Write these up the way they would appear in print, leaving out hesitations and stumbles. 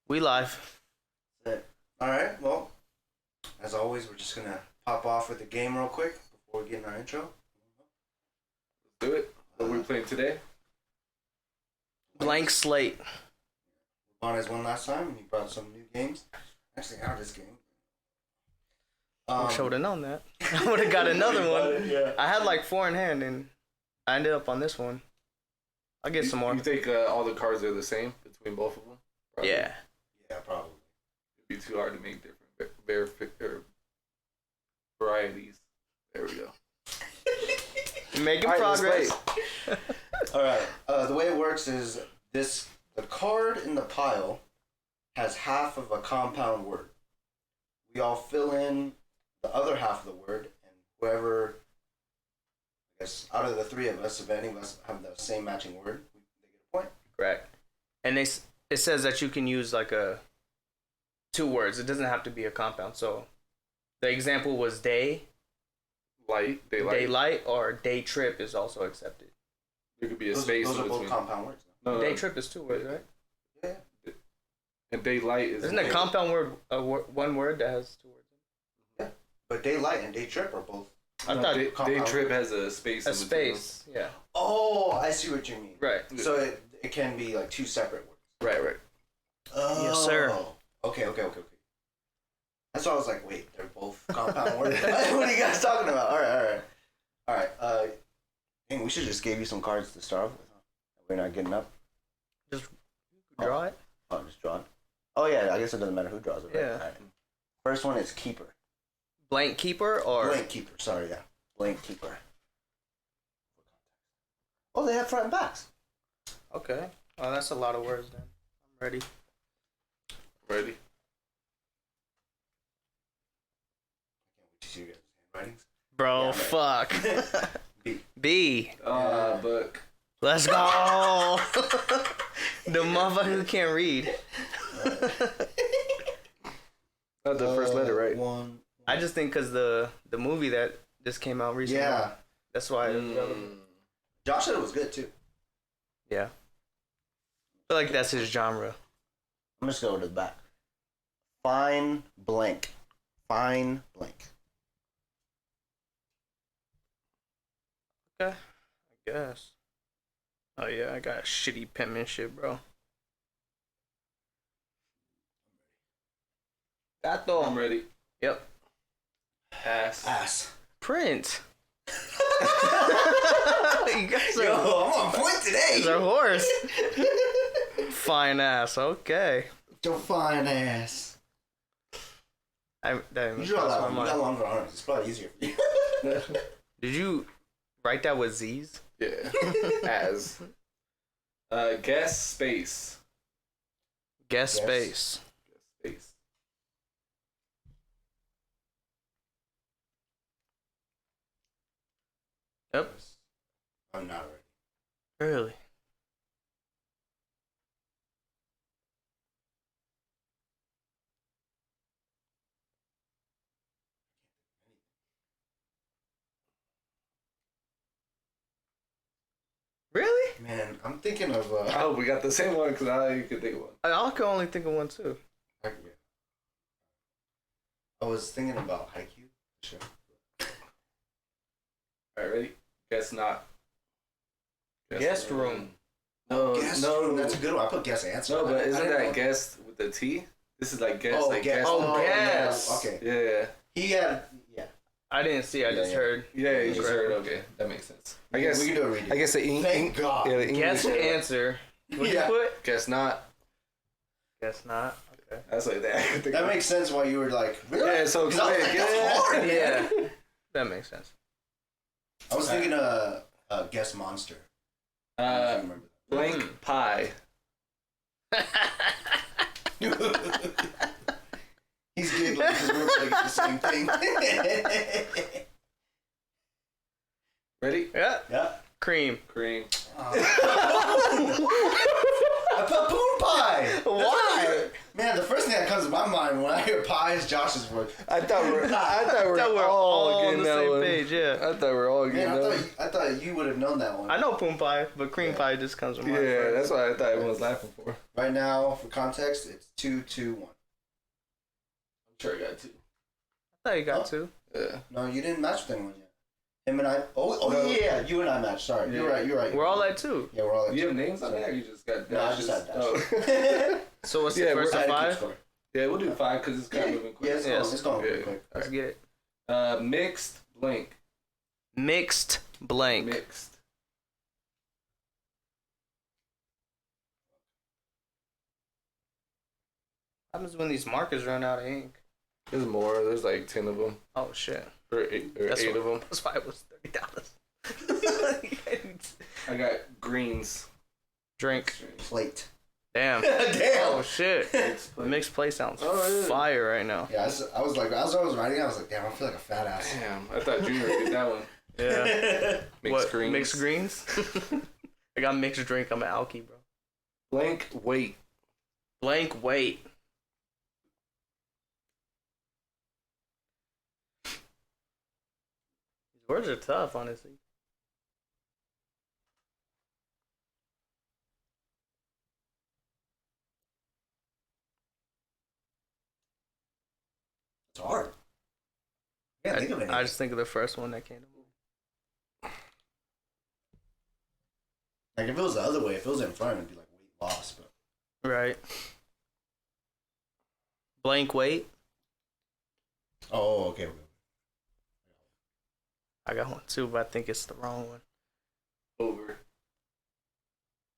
We live. All right. Well, as always, we're just gonna pop off with the game real quick before we get in our intro. Let's do it. What are we playing today? Blank slate. Bonnes won last time, and he brought some new games. Actually, out of this game. I should have known that. I would have got another one. Yeah. I had like 4 in hand, and I ended up on this one. I'll get some more. You think all the cards are the same between both of them? Probably. Yeah. Yeah, probably. It'd be too hard to make different varieties. There we go. Making All right, progress. All right. The way it works is the card in the pile has half of a compound word. We all fill in the other half of the word, and whoever, I guess, out of the 3 of us, if any of us have the same matching word, they get a point. Correct. And it says that you can use like 2 words. It doesn't have to be a compound. So the example was day. Daylight. Daylight or day trip is also accepted. There could be a space those in are both between. compound words. No. Day trip is 2 words, right? Yeah. And daylight is. Isn't a compound word one word that has 2 words? Yeah. But daylight and day trip are both. I thought day trip has a space. a in between space. Yeah. Oh, I see what you mean. Right. So it can be like 2 separate words. Right. Oh. Yes, sir. Okay. That's why I was like, wait, they're both compound words. What are you guys talking about? All right. Dang, we should just give you some cards to start off with. Huh? We're not getting up. Just draw it. Oh, just draw it. Oh yeah, I guess it doesn't matter who draws it. Right? Yeah. All right. First one is keeper. Blank keeper or Blank keeper. Sorry, yeah. Blank keeper. Oh, they have front and backs. Okay. Oh, that's a lot of words then. I'm ready. Ready? I can't wait to see you guys' handwritings. Bro, Yeah, fuck. B. Book. Let's go. The motherfucker who can't read. That's the first letter, right? One. I just think because the movie that just came out recently. Yeah. That's why it's relevant. Josh said it was good too. Yeah. I feel like that's his genre. I'm just going to the back. Fine blank. Fine blank. Okay. I guess. Oh yeah, I got shitty penmanship, bro. Gato. I'm ready. Yep. Ass. Prince. You guys are, Yo, I'm on point today. guys are horse. Fine ass. Okay. Your fine ass. That You even draw crossed that my one. You got mind. longer arms. It's probably easier for you. Did you write that with Z's? Yeah. As. Guess space. Guess Yes. space. Guess space. Yep. I'm not ready. Really? Really? Man, I'm thinking of I hope we got the same one because I could think of one. I can only think of one too. I was thinking about Haikyuu. Sure. Alright, ready? Guess not. Guest room. No, Guess no, room. That's a good one. I put guess answer. No, but I isn't didn't that know. guest with the T? This is like guess, Oh, like guess. guess. Oh, guess. Yeah. Okay. Yeah. He had. Yeah. I didn't see. I just Yeah. heard. Yeah, you Yeah. just heard. Okay, that makes sense. I We guess. can do a reading. I guess the Thank God. Yeah, the English. Guess answer. What Yeah. you put? Guess not. Guess not. Okay. That's like that. That makes sense why you were like, really? Yeah, so 'Cause I was quick. like, that's Yeah. hard, man. Yeah. That makes sense. I was thinking guess monster. I don't know if you remember Blank pie. that. He's giggling because we're about to get the same thing. Ready? Yeah. Yeah. Cream. Cream. I put poon pie. Why? Man, the first thing that comes to my mind when I hear pie is Josh's voice. I thought we're all on getting the that same one. page. Yeah. I thought we're all getting Man, that one. I thought you would have known that one. I know poon pie, but cream Yeah. pie just comes to mind. Yeah, first. that's what I thought everyone was laughing for. Right now, for context, it's 2-2-1. I'm sure I got two. I thought you got two. Yeah. No, you didn't match with anyone yet. Him and I. Oh No. yeah, you and I matched. Sorry, Yeah. you're right. We're all at two. Yeah, we're all at You two. have names on that, or you just got No, I dashes? just had dash. Oh. So what's Yeah, the first we're of I had to keep five? score. Yeah, we'll do 5 because it's kind of moving quick. Yeah, it's Yes. going. It's going Yeah. pretty quick. Let's get it. Mixed blank. Mixed blank. Mixed. What happens when these markers run out of ink? There's more. There's like 10 of them. Oh shit. Or 8 of them. That's why it was $30. I got greens. Drink. Plate. Damn. Damn. Oh shit. Mixed blank. Mixed play sounds Oh, yeah. fire right now. Yeah, I was like, as I was writing, I was like, damn, I feel like a fat ass. Damn, I thought Junior would get that one. Yeah. Mixed greens. Mixed greens? I got mixed drink. I'm an alky, bro. Blank weight. Blank weight. These words are tough, honestly. It's hard. I can't think of anything. I just think of the first one that came to me. Like if it was the other way, if it was in front, it'd be like weight loss. But Right. Blank weight. oh, okay. I got one too, but I think it's the wrong one. Over.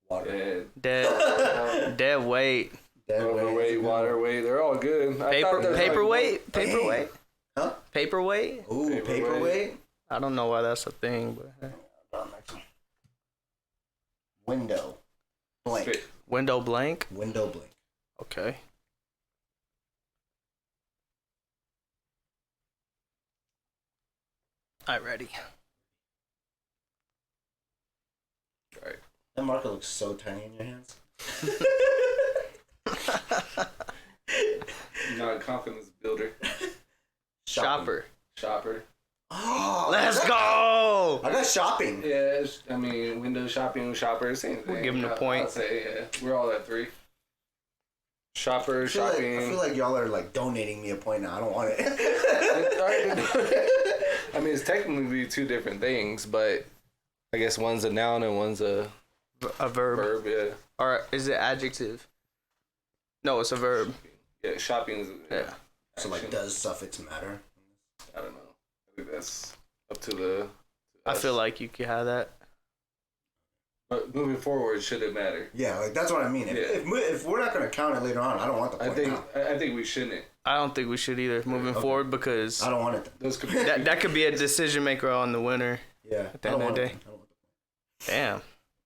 Water. Dead. Dead weight. Dead weight. Overweight, water weight. They're all good. I thought there was Paperweight. Dang. Paperweight. Huh? Paperweight. Ooh, Paperweight. paperweight. I don't know why that's a thing, but Window. Blank. Straight. window blank. Window blank. Okay. Alright, ready. All right. That marker looks so tiny in your hands. Not confidence builder. Shopper. Shopper. Oh, Let's go! I got shopping. Yeah, I mean, window shopping, shopper, same thing. We'll give him the point. I'll say, yeah, we're all at 3. Shopper, I shopping. feel like y'all are like donating me a point now. I don't want it. I mean, it's technically 2 different things, but I guess one's a noun and one's a A verb. verb. Yeah. Or is it adjective? No, it's a verb. Yeah, shopping is. Yeah. So like, action. does suffix matter? I don't know. I think that's up to the. I feel like you could have that. But moving forward, should it matter? Yeah, like that's what I mean. If we're not gonna count it later on, I don't want the point now. I think we shouldn't. I don't think we should either moving Okay. forward because I don't want it. Then. Those could be. that could be a decision maker on the winner. Yeah. At the I don't end of the want day. it. I don't want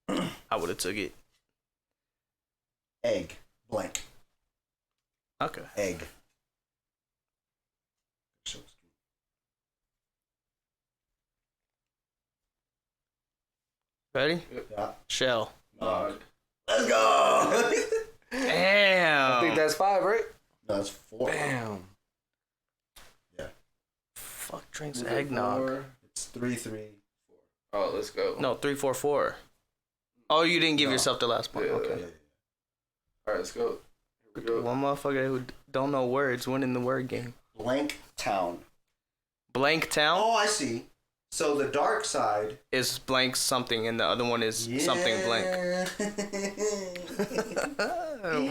the Damn. I would have took it. egg blank Okay. egg. Ready? Yeah. Shell. Nog. Let's go. Damn. I think that's 5, right? No, it's 4. Bam. Fuck drinks Moving eggnog. forward. It's 3-3. Oh, let's go. No, 3, 4, 4. Oh, you didn't give No. yourself the last point. Yeah. Okay. Yeah. All right, let's go. Here we go. One motherfucker who don't know words winning the word game. Blank town. Blank town Oh, I see. So the dark side is blank something, and the other one is something blank.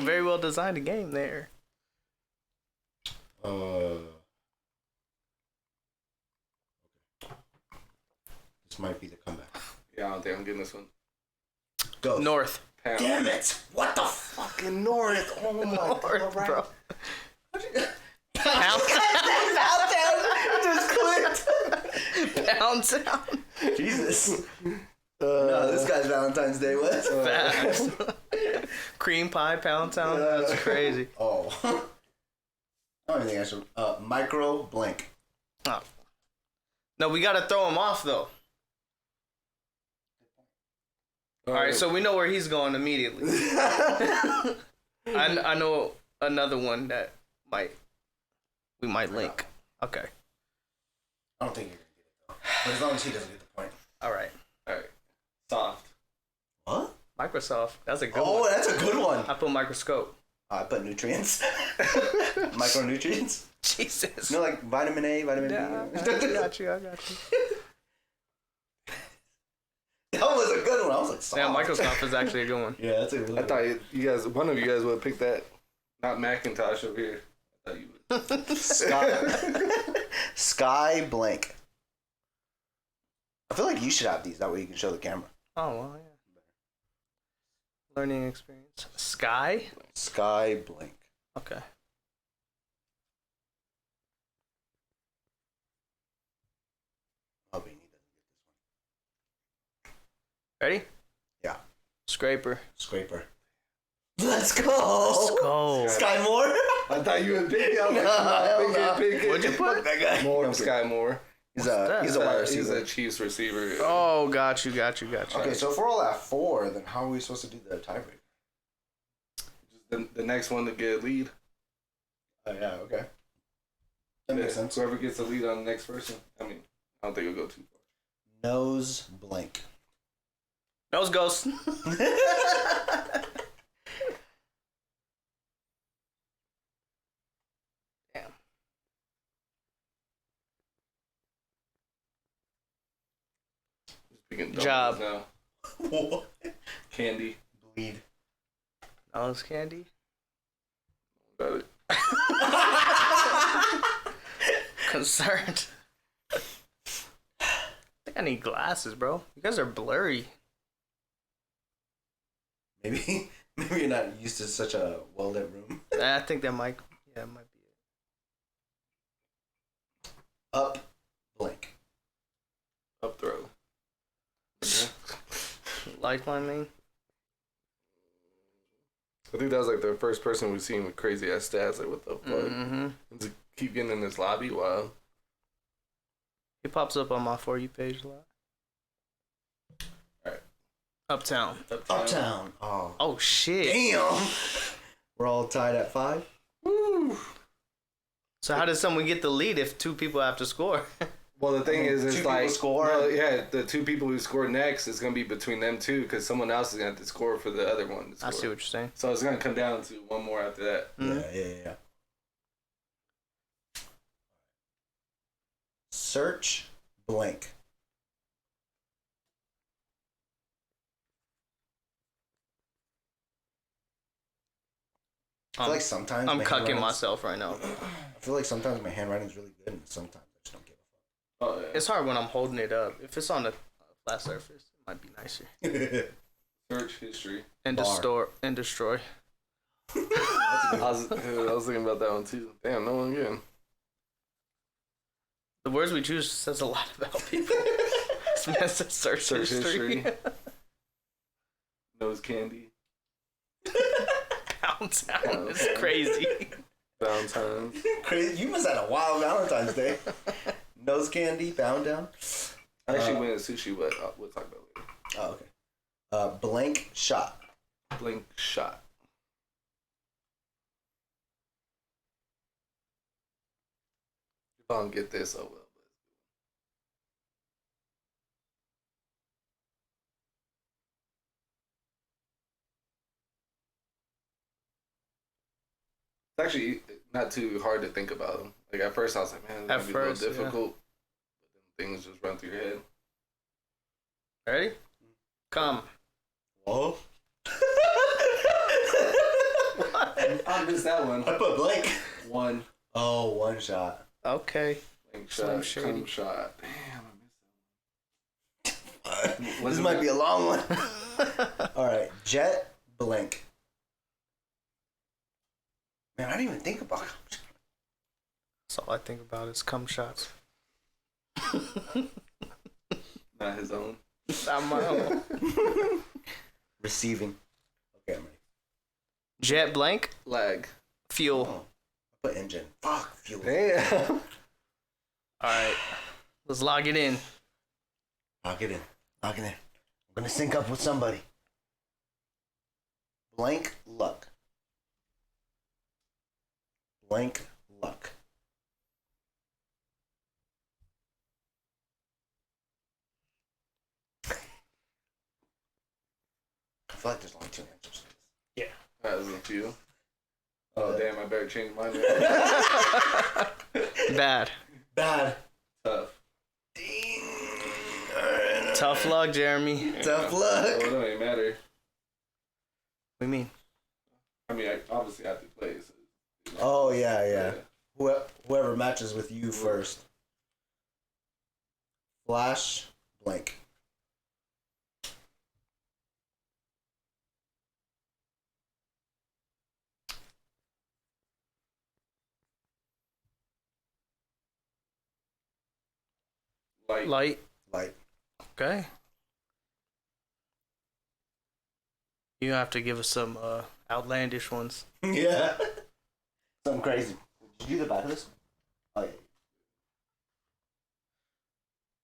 Very well designed a game there. This might be the comeback. Yeah, I don't think I'm getting this one. Go. North. Pound. Damn it! What the fucking north? Oh my North, god, bro. Pound just clicked. Pound town. Jesus. No, this guy's Valentine's Day was. Fast. Cream pie, pound town. That's crazy. Oh. I don't even think I should. Micro blank. Oh. No, we gotta throw him off though. All right, so we know where he's going immediately. I know another one that we might link. Okay. I don't think you're gonna get it though. But as long as he doesn't get the point. All right. Soft. What? Microsoft. That's a good one. Oh, that's a good one. I put microscope. I put nutrients. Micronutrients. Jesus. You know, like vitamin A, vitamin B. I got you. That was a good one. I was like, soft. Yeah, Microsoft is actually a good one. Yeah, that's a really I thought one of you guys would have picked that. Not Macintosh over here. I thought you would. Sky blank. I feel like you should have these. That way you can show the camera. Oh, well, yeah. Learning experience. Sky? Sky blank. Okay. Oh, we need to get this Ready? Yeah. Scraper. one. Scraper. Let's go. Let's go. Sky Moore. I thought you would pick it. I was No, like, pick it. What'd you put? That guy. Moore, Sky Moore. He's a wide He's receiver. a Chiefs receiver. Oh, got you. Okay, so if we're all at 4, then how are we supposed to do the tiebreaker? The next one to get a lead. Oh, yeah, okay. That makes sense. Whoever gets the lead on the next person. I mean, I don't think it'll go too far. Nose blank. Nose ghost. Damn. Just picking Job. now. What? Candy. Bleed. Nose candy. Got it. Concerned. I think I need glasses, bro. You guys are blurry. Maybe you're not used to such a well-lit room. I think that might be it. Up blank. Up throw. Lifeline main. I think that was like the first person we've seen with crazy ass stats. Like, what the fuck? Mm-hmm. And to keep getting in this lobby, wow. He pops up on my For You page a lot. Alright. Uptown. Uptown. Oh Shit. damn. We're all tied at 5. Woo. So how does someone get the lead if 2 people have to score? Well, the thing is, it's 2 people like score. no, yeah, the 2 people who score next is gonna be between them 2 because someone else is gonna have to score for the other one to score. I see what you're saying. So it's gonna come down to one more after that. Mm-hmm. Yeah. Search blank. I feel like sometimes I'm my cucking handwriting's- myself right now. I feel like sometimes my handwriting's really good, and sometimes I just don't give Oh yeah. It's hard when I'm holding it up. If it's on a flat surface, it might be nicer. a fuck. Search history. And Bar. destroy. I was thinking about that one too. Damn, no one again. The words we choose says a lot about people. This man says search history. Nose candy. Downtown is crazy. Valentine's. Crazy. You must have had a wild Valentine's Day. Nose candy, bound down. I actually went to sushi, but we'll talk about it later. Oh, okay. Blank shot. Blink shot. If I don't get this, oh well. It's actually not too hard to think about them. Like at first, I was like, man, it's gonna be a little difficult. But then things just run through your head. Ready? Come. Whoa. I missed that one. I put blank. One. Oh, one shot. Okay. Blink Slim shot. Shady. Come shot. Damn, I missed that one. This might be a long one. All right. Jet blank. Man, I didn't even think about it. That's all I think about is cum shots. Not his own. Not my own. Receiving. Okay, I'm ready. Jet blank. Lag. Fuel. Oh, I put engine. Fuck, fuel. Damn. Alright. Let's log it in. Lock it in. Lock it in. I'm gonna sync up with somebody. Blank luck. blank luck. I feel like there's only 2 answers. Yeah. That was a few. Oh, damn, I better change mine. Bad. Tough. Tough luck, Jeremy. Tough luck. Oh, it don't even matter. What do you mean? I mean, I obviously have to play. So, Oh, yeah. Whoever matches with you first. Flash blank. Light. Okay. You have to give us some outlandish ones. Yeah. Something crazy. Did you do the back of this? Oh, yeah.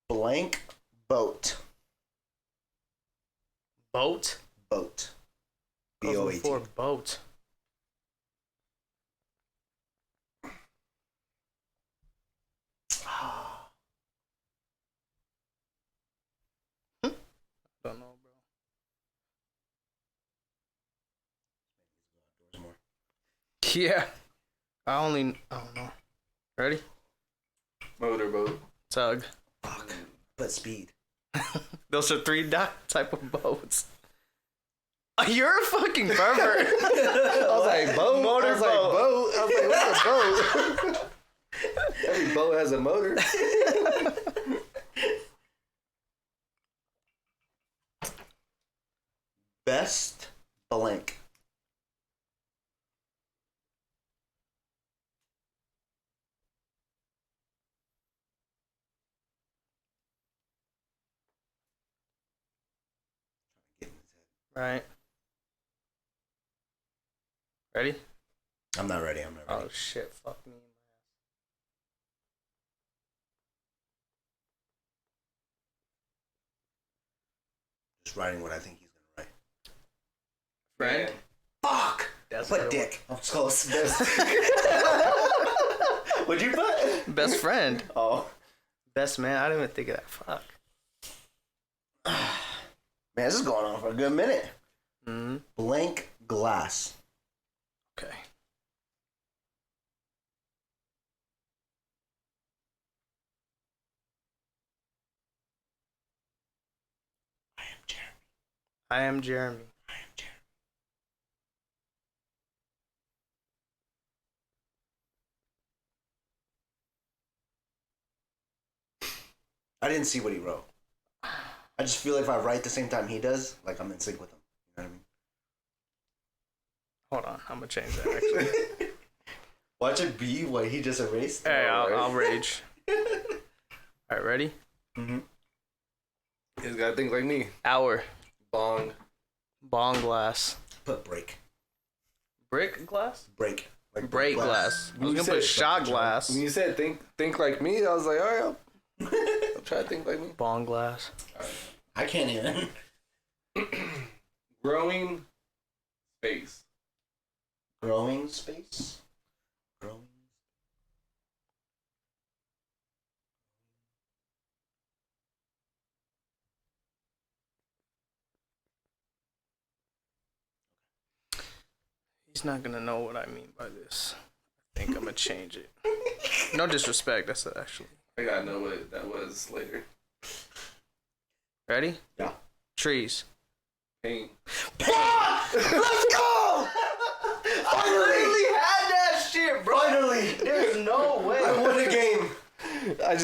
Blank boat. Boat? Boat. Goes before B-O-A-T. boat. Don't know, bro. Yeah. I don't know. Ready? Motorboat. Tug. Fuck. But speed. Those are 3 type of boats. You're a fucking pervert. I was like, boat? Motorboat. I was like, what's a boat? Every boat has a motor. Best blank. Right. Ready? I'm not ready. Oh shit, fuck me. Just writing what I think he's gonna write. Friend? Fuck! That's Put a good dick. I'm close. What'd you put? Best friend. Oh. Best man. I didn't even think of that. Fuck. Man, this is going on for a good minute. Mm-hmm. Blank glass. Okay. I am Jeremy. I didn't see what he wrote. I just feel like if I write the same time he does, like I'm in sync with him. You know what Hold on, I'm gonna change that actually. I mean? Watch it be what he just erased. Hey, I'll rage. Alright, ready? Mm-hmm. You just gotta think like me. Hour. Bong. Bong glass. Put break. Brick glass? Break. Like Break glass. I was gonna put shot glass. When you said think like me, I was like, all right, I'll try to think like me. Bong glass. I can't even. Growing space. Growing space. Growing. He's not gonna know what I mean by this. I think I'm gonna change it. No disrespect, that's it actually. I gotta know what that was later. Ready? Yeah. Trees. Paint. Let's go! Finally! had that shit, Finally! There's no way. I won a game. I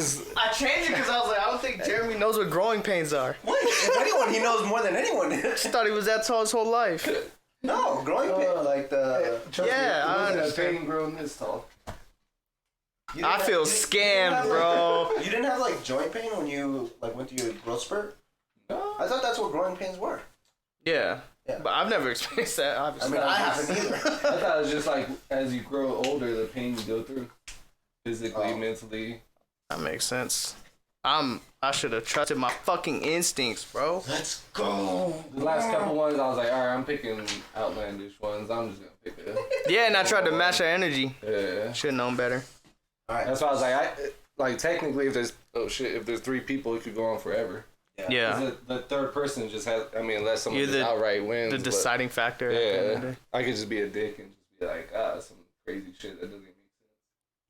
changed it because I was like, I don't think Jeremy knows what growing pains are. What? If anyone, he knows more than anyone. Just thought he was that tall his whole life. No, growing pain, like the. Yeah, I Wasn't a understand. paint grown this tall. I feel scammed, bro. You didn't have like joint pain when you like went through your growth spurt? No. I thought that's what growing pains were. Yeah. Yeah. But I've never experienced that, I obviously. mean, I haven't either. I thought it was just like as you grow older, the pain you go through, physically, mentally. That makes sense. I should have trusted my fucking instincts, bro. Let's go. The last couple ones, I was like, all right, I'm picking outlandish ones. I'm just gonna pick it. Yeah, and I tried to match our energy. Yeah. Should have known better. All right. That's why I was like, technically, if there's 3 people, it could go on forever. Yeah. The third person just has. I mean, unless someone just outright wins. The deciding factor. Yeah. I could just be a dick and just be like, some crazy shit that doesn't make sense.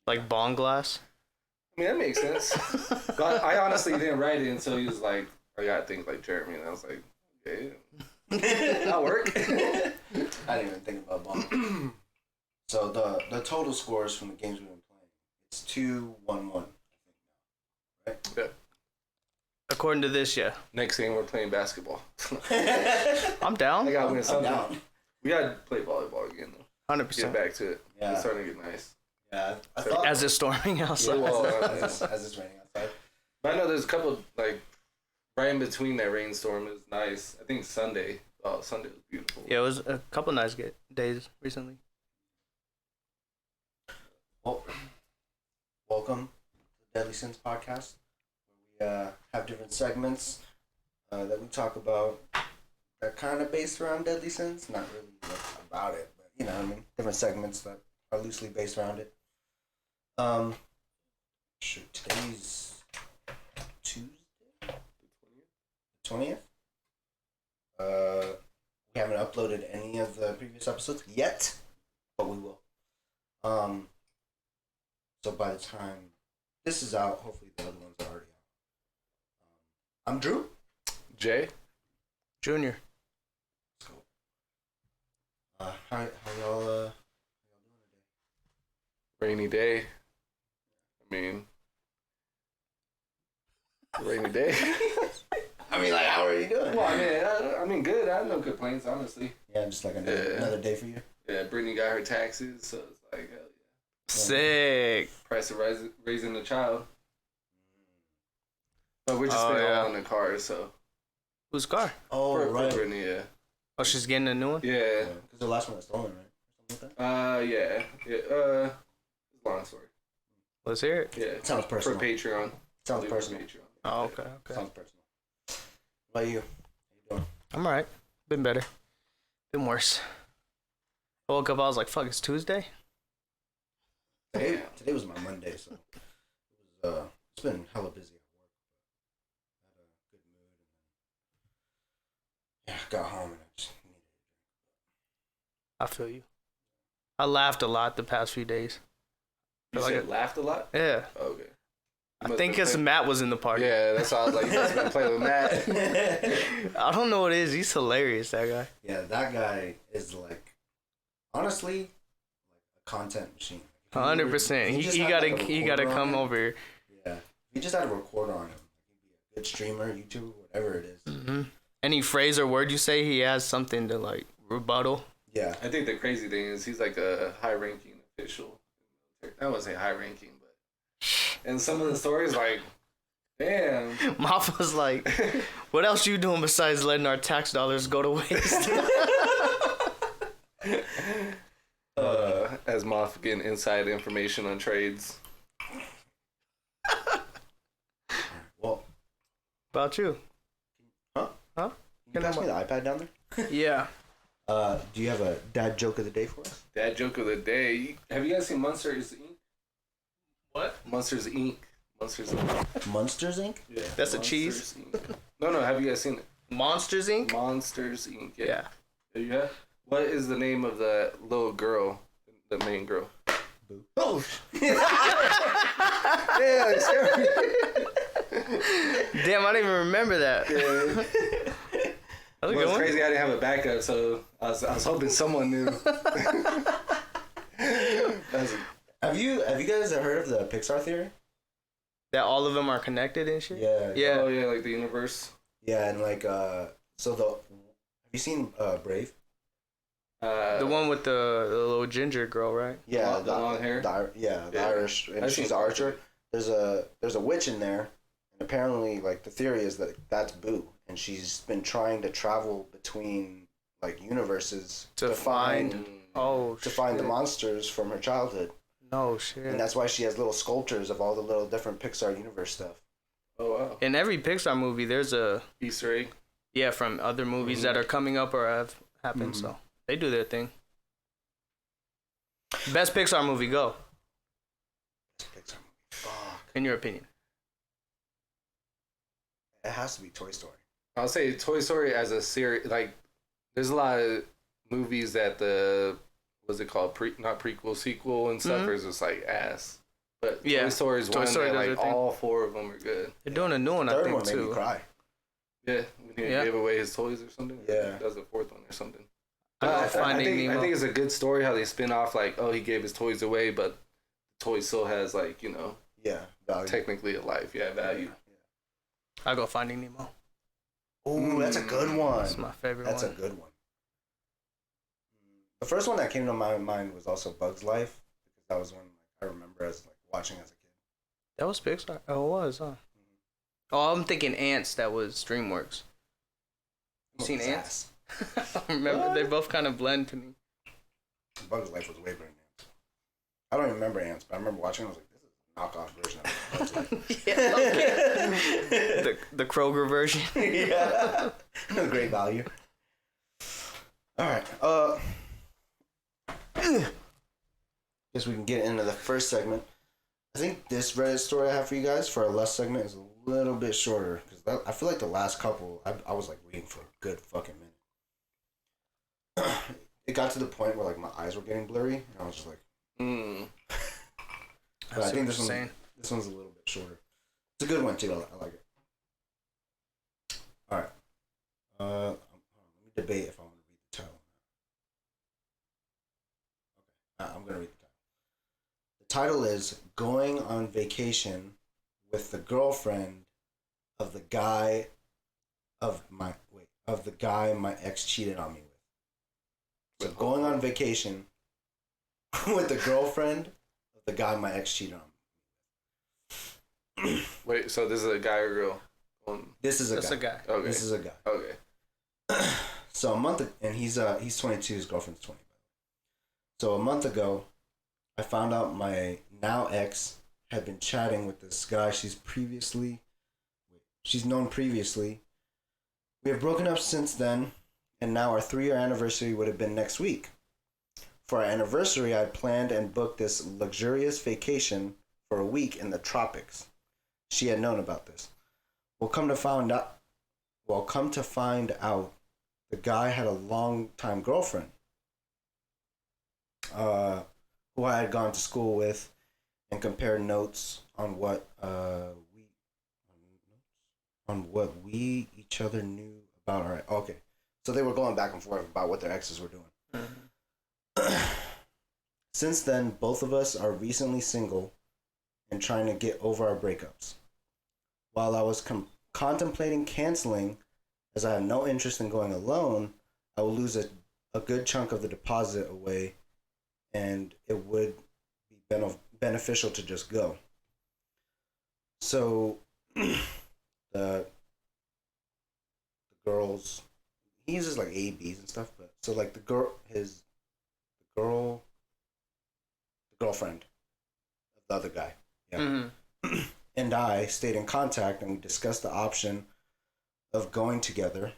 Like bong glass. I mean, that makes sense. But I honestly didn't write it until he was like, I gotta think like Jeremy, and I was like, okay, that'll work. I didn't even think about bomb. So the total scores from the games we've been playing, it's 2-1-1. Right? Yeah. According to this, yeah. Next game, we're playing basketball. I'm down. I gotta win something. Down. We gotta play volleyball again though. 100%. Get back to it. Yeah. It's starting to get nice. Yeah, I thought As it's storming outside. as it's raining outside. But I know there's a couple like right in between that rainstorm is nice. I think Sunday. Oh, Sunday was beautiful. Yeah, it was a couple nice days recently. Well, welcome to the DeadlySin podcast, where we have different segments that we talk about that kind of based around deadly sins. Not really about it, but you know what I mean. Different segments that are loosely based around it. Today's Tuesday, the 20th. We haven't uploaded any of the previous episodes yet, but we will. So by the time this is out, hopefully the other ones are already out. I'm Drew. Jay. Junior. Let's go. How y'all doing today? Rainy day. I mean, rainy day. I mean, like, how are you doing? Well, I mean, good. I have no complaints, honestly. Yeah, just like another day for you. Yeah, Brittany got her taxes, so it's like, hell yeah. Sick. Price of raising a child. But we're just spending all in the car, so. Whose car? Oh, for right. Brittany, yeah. Oh, she's getting a new one? Yeah. Because the last one was stolen, right? Something like that? Yeah. It's a long story. Let's hear it. Yeah. Sounds personal. For Patreon. Sounds personal. Patreon. Oh, okay. Sounds personal. What about you? How you doing? I'm alright. Been better. Been worse. I woke up, I was like, fuck, it's Tuesday? Today was my Monday, so it was it's been hella busy at work. But I had a good mood, and then got home and I just needed a drink. I feel you. I laughed a lot the past few days. You said laughed a lot? Yeah. Oh, okay. I think because Matt was in the party. Yeah, that's why I was like, you must have been playing with Matt. I don't know what it is. He's hilarious, that guy. Yeah, that guy is like, honestly, like a content machine. 100%. He gotta come over. Yeah, if you just had a recorder on him, he'd be a good streamer, YouTuber, whatever it is. Mm-hmm. Any phrase or word you say, he has something to like rebuttal. Yeah. I think the crazy thing is he's like a high-ranking official. I wouldn't say high-ranking, but and some of the stories, like, damn. Moff was like, "What else you doing besides letting our tax dollars go to waste?" As Moff getting inside information on trades. Well, about you? Huh? Huh? Can you pass me the iPad down there? Yeah. Do you have a dad joke of the day for us? Dad joke of the day. Have you guys seen Monsters Inc? What? Monsters Inc. Monsters Inc. Monsters Inc? Yeah. That's a cheese? Inc. No. Have you guys seen it? Monsters Inc. Monsters Inc. Yeah. You have? What is the name of the little girl? The main girl. Boo. Oh. Yeah, sure. Damn, I didn't even remember that. Yeah. That's Well, it's crazy I didn't have a backup, so I was hoping someone knew. Have you guys heard of the Pixar theory? That all of them are connected and shit? Yeah. Yeah. Oh yeah, like the universe. Yeah, and like have you seen Brave? The one with the little ginger girl, right? Yeah, the long hair. The Irish, and she's an archer. There's a witch in there, and apparently, like, the theory is that that's Boo, and she's been trying to travel between like universes to find the monsters from her childhood. No shit. And that's why she has little sculptures of all the little different Pixar universe stuff. Oh wow. In every Pixar movie, there's a Easter egg. yeah from other movies that are coming up or have happened. So they do their thing. Best Pixar movie, go. Pixar movie. Fuck. In your opinion. It has to be Toy Story. I'll say Toy Story as a series. Like, there's a lot of movies that the what's it called? Not prequel, sequel, and stuff is just like ass. But Yeah. Toy Story is Toy one Story that does like their thing. all 4 of them are good. They're doing a new one, The I third think one made me too. cry. Yeah, when he gave away his toys or something. Yeah. He does the 4th one or something. I I, go Finding think, Nemo. I think it's a good story how they spin off like, oh, he gave his toys away, but the toy still has like, you know, Yeah. Value. technically a life, value. I go Finding Nemo. Oh, that's a good one. That's my favorite That's one. a good one. The first one that came to my mind was also Bug's Life, because that was one I remember as like watching as a kid. That was Pixar. Oh, it was, huh? Oh, I'm thinking Ants. That was DreamWorks. You seen Ants? I remember they both kind of blend to me. Bug's Life was way better than Ants. I don't even remember Ants, but I remember watching it. I was like, this is a knockoff version of Bug's Life. Yeah, okay. the Kroger version. Yeah. Great value. All right. Guess we can get into the first segment. I think this Reddit story I have for you guys for our last segment is a little bit shorter, because I feel like the last couple I was like reading for a good fucking minute. It got to the point where like my eyes were getting blurry, and I was just like, But I think this one's a little bit shorter. It's a good one too. I like it. All right. Let me debate if I want to read the title. Okay, I'm gonna read the title. The title is "Going on Vacation with the Girlfriend of the Guy my ex cheated on me with." So going on vacation with the girlfriend of the guy my ex cheated on me. Wait, so this is a guy or girl? This is a That's guy. a guy. Okay. This is a guy. Okay. So a month, and he's 22. His girlfriend's 20. So a month ago, I found out my now ex had been chatting with this guy she's known previously. We have broken up since then, and now our 3-year anniversary would have been next week. For our anniversary, I planned and booked this luxurious vacation for a week in the tropics. She had known about this. Well, come to find out, the guy had a long-time girlfriend, who I had gone to school with, and compared notes on what we each other knew about our. Okay, so they were going back and forth about what their exes were doing. Since then, both of us are recently single and trying to get over our breakups. While I was contemplating canceling, as I have no interest in going alone, I will lose a good chunk of the deposit away, and it would be beneficial to just go. So, the girls, he uses like A, B's and stuff, but so like the girlfriend of the other guy, and I stayed in contact, and we discussed the option of going together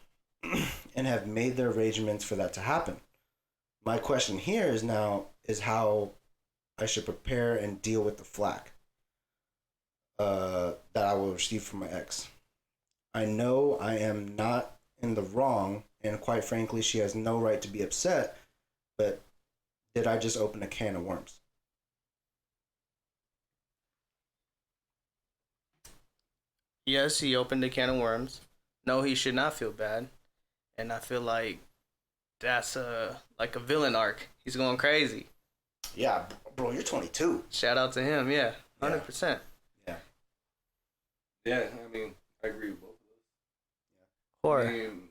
and have made the arrangements for that to happen. My question here is how I should prepare and deal with the flack that I will receive from my ex. I know I am not in the wrong, and quite frankly, she has no right to be upset, but did I just open a can of worms? Yes, he opened a can of worms. No, he should not feel bad. And I feel like that's like a villain arc. He's going crazy. Yeah, bro, you're 22. Shout out to him, yeah. 100%. Yeah, I mean, I agree with both of those. Horror. I mean,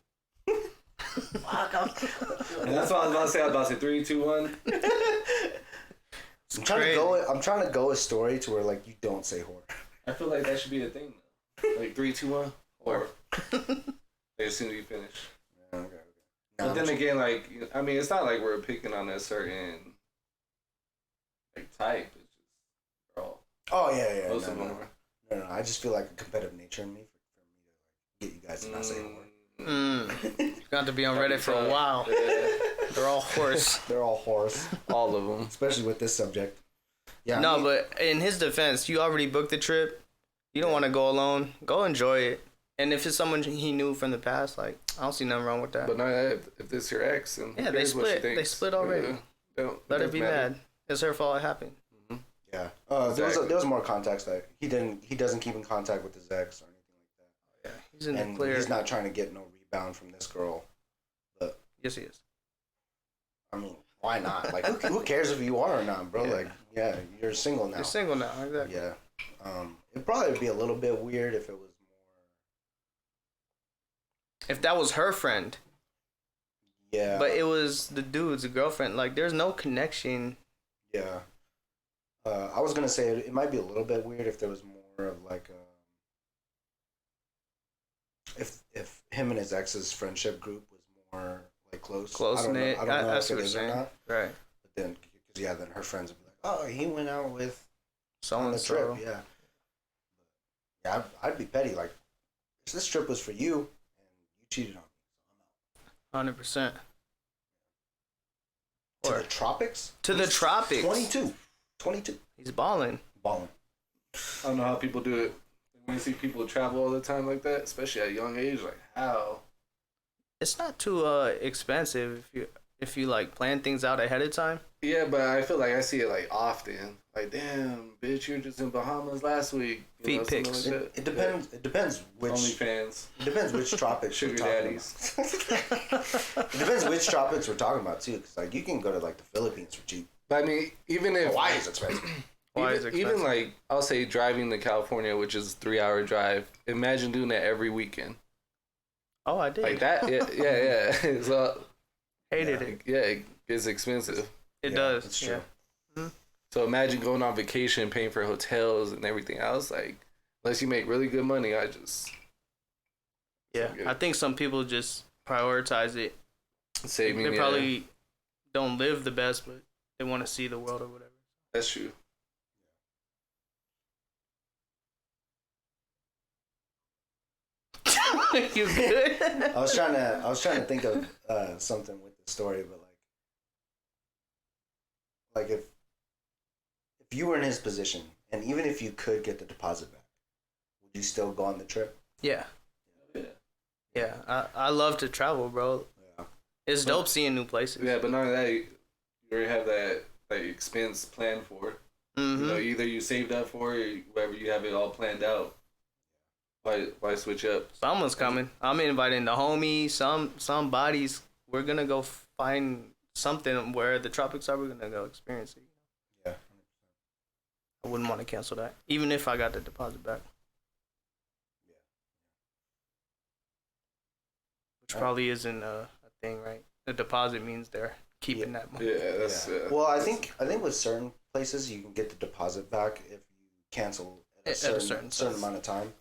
and that's what I was about to say. I was about to say 3, 2, 1. I'm trying to go a story to where like you don't say horror. I feel like that should be a thing, though. Like 3, 2, 1, or as soon as you finish. Okay. But then again, like, I mean, it's not like we're picking on a certain like type. It's just we're all. Oh yeah. Most of them are. No. I just feel like a competitive nature in me for me to get you guys to not say a word. Got to be on Reddit for a while. Yeah. They're all horse. They're all horse, All of them. especially with this subject. Yeah. No, but in his defense, you already booked the trip. You don't want to go alone. Go enjoy it. And if it's someone he knew from the past, like, I don't see nothing wrong with that. But no, if this your ex, and Yeah, they split. They split already. Let her be mad. It's her fault it happened. Yeah. Exactly. There was more context that he doesn't keep in contact with his ex or anything like that. Yeah, he's in And the clear. he's not trying to get no rebound from this girl. But Yes, he is. I mean, why not? Like, who cares if you are or not, bro? Yeah. Like, yeah, you're single now. You're single now, exactly. Yeah. It'd probably be a little bit weird if it was more. If that was her friend, Yeah. but it was the dude's girlfriend, like, there's no connection. Yeah. I was gonna say it might be a little bit weird if there was more of like if him and his ex's friendship group was more like close. Close knit. I don't know That's if what it you're is or saying. not. Right. But then, then her friends would be like, "Oh, he went out with So on and the trip." so. Yeah. Yeah, I'd be petty. Like, this trip was for you, and you cheated on me. 100%. To Or the tropics. to the tropics. 22. He's balling. Balling. I don't know how people do it. When you see people travel all the time like that, especially at a young age, like how? It's not too expensive if you like plan things out ahead of time. Yeah, but I feel like I see it like often. Like, damn, bitch, you were just in Bahamas last week. Feet something pics. Like that. It depends. It depends which. OnlyFans. It depends which tropics Sugar we're talking daddies. about. It depends which tropics we're talking about too, because like you can go to like the Philippines for cheap. But I mean, even if Hawaii is expensive. Why is it even expensive? like I'll say driving to California, which is a 3-hour drive. Imagine doing that every weekend. Oh, I did. Like that, yeah. So Hated it. yeah, it gets expensive. It Yeah, does. It's true. Yeah. So imagine going on vacation, paying for hotels and everything else. Like, unless you make really good money, I just Yeah. Okay. I think some people just prioritize it. save me. They Yeah, probably don't live the best, but they want to see the world or whatever. that's true. You good? I was trying to think of something with the story, but like if you were in his position, and even if you could get the deposit back, would you still go on the trip? Yeah. Yeah. Yeah. I love to travel, bro. Yeah. It's dope seeing new places. Yeah, but none of that. You already have that expense planned for. Mm-hmm. You know, either you saved up for it, or whatever, you have it all planned out. Why switch up? Someone's coming. I'm inviting the homies. Somebody's. We're gonna go find something where the tropics are. We're gonna go experience it. Yeah. I wouldn't want to cancel that, even if I got the deposit back. Which probably isn't a thing, right? The deposit means they're keeping that money. Yeah, that's. Yeah. Well, I think with certain places you can get the deposit back if you cancel at a certain amount of time.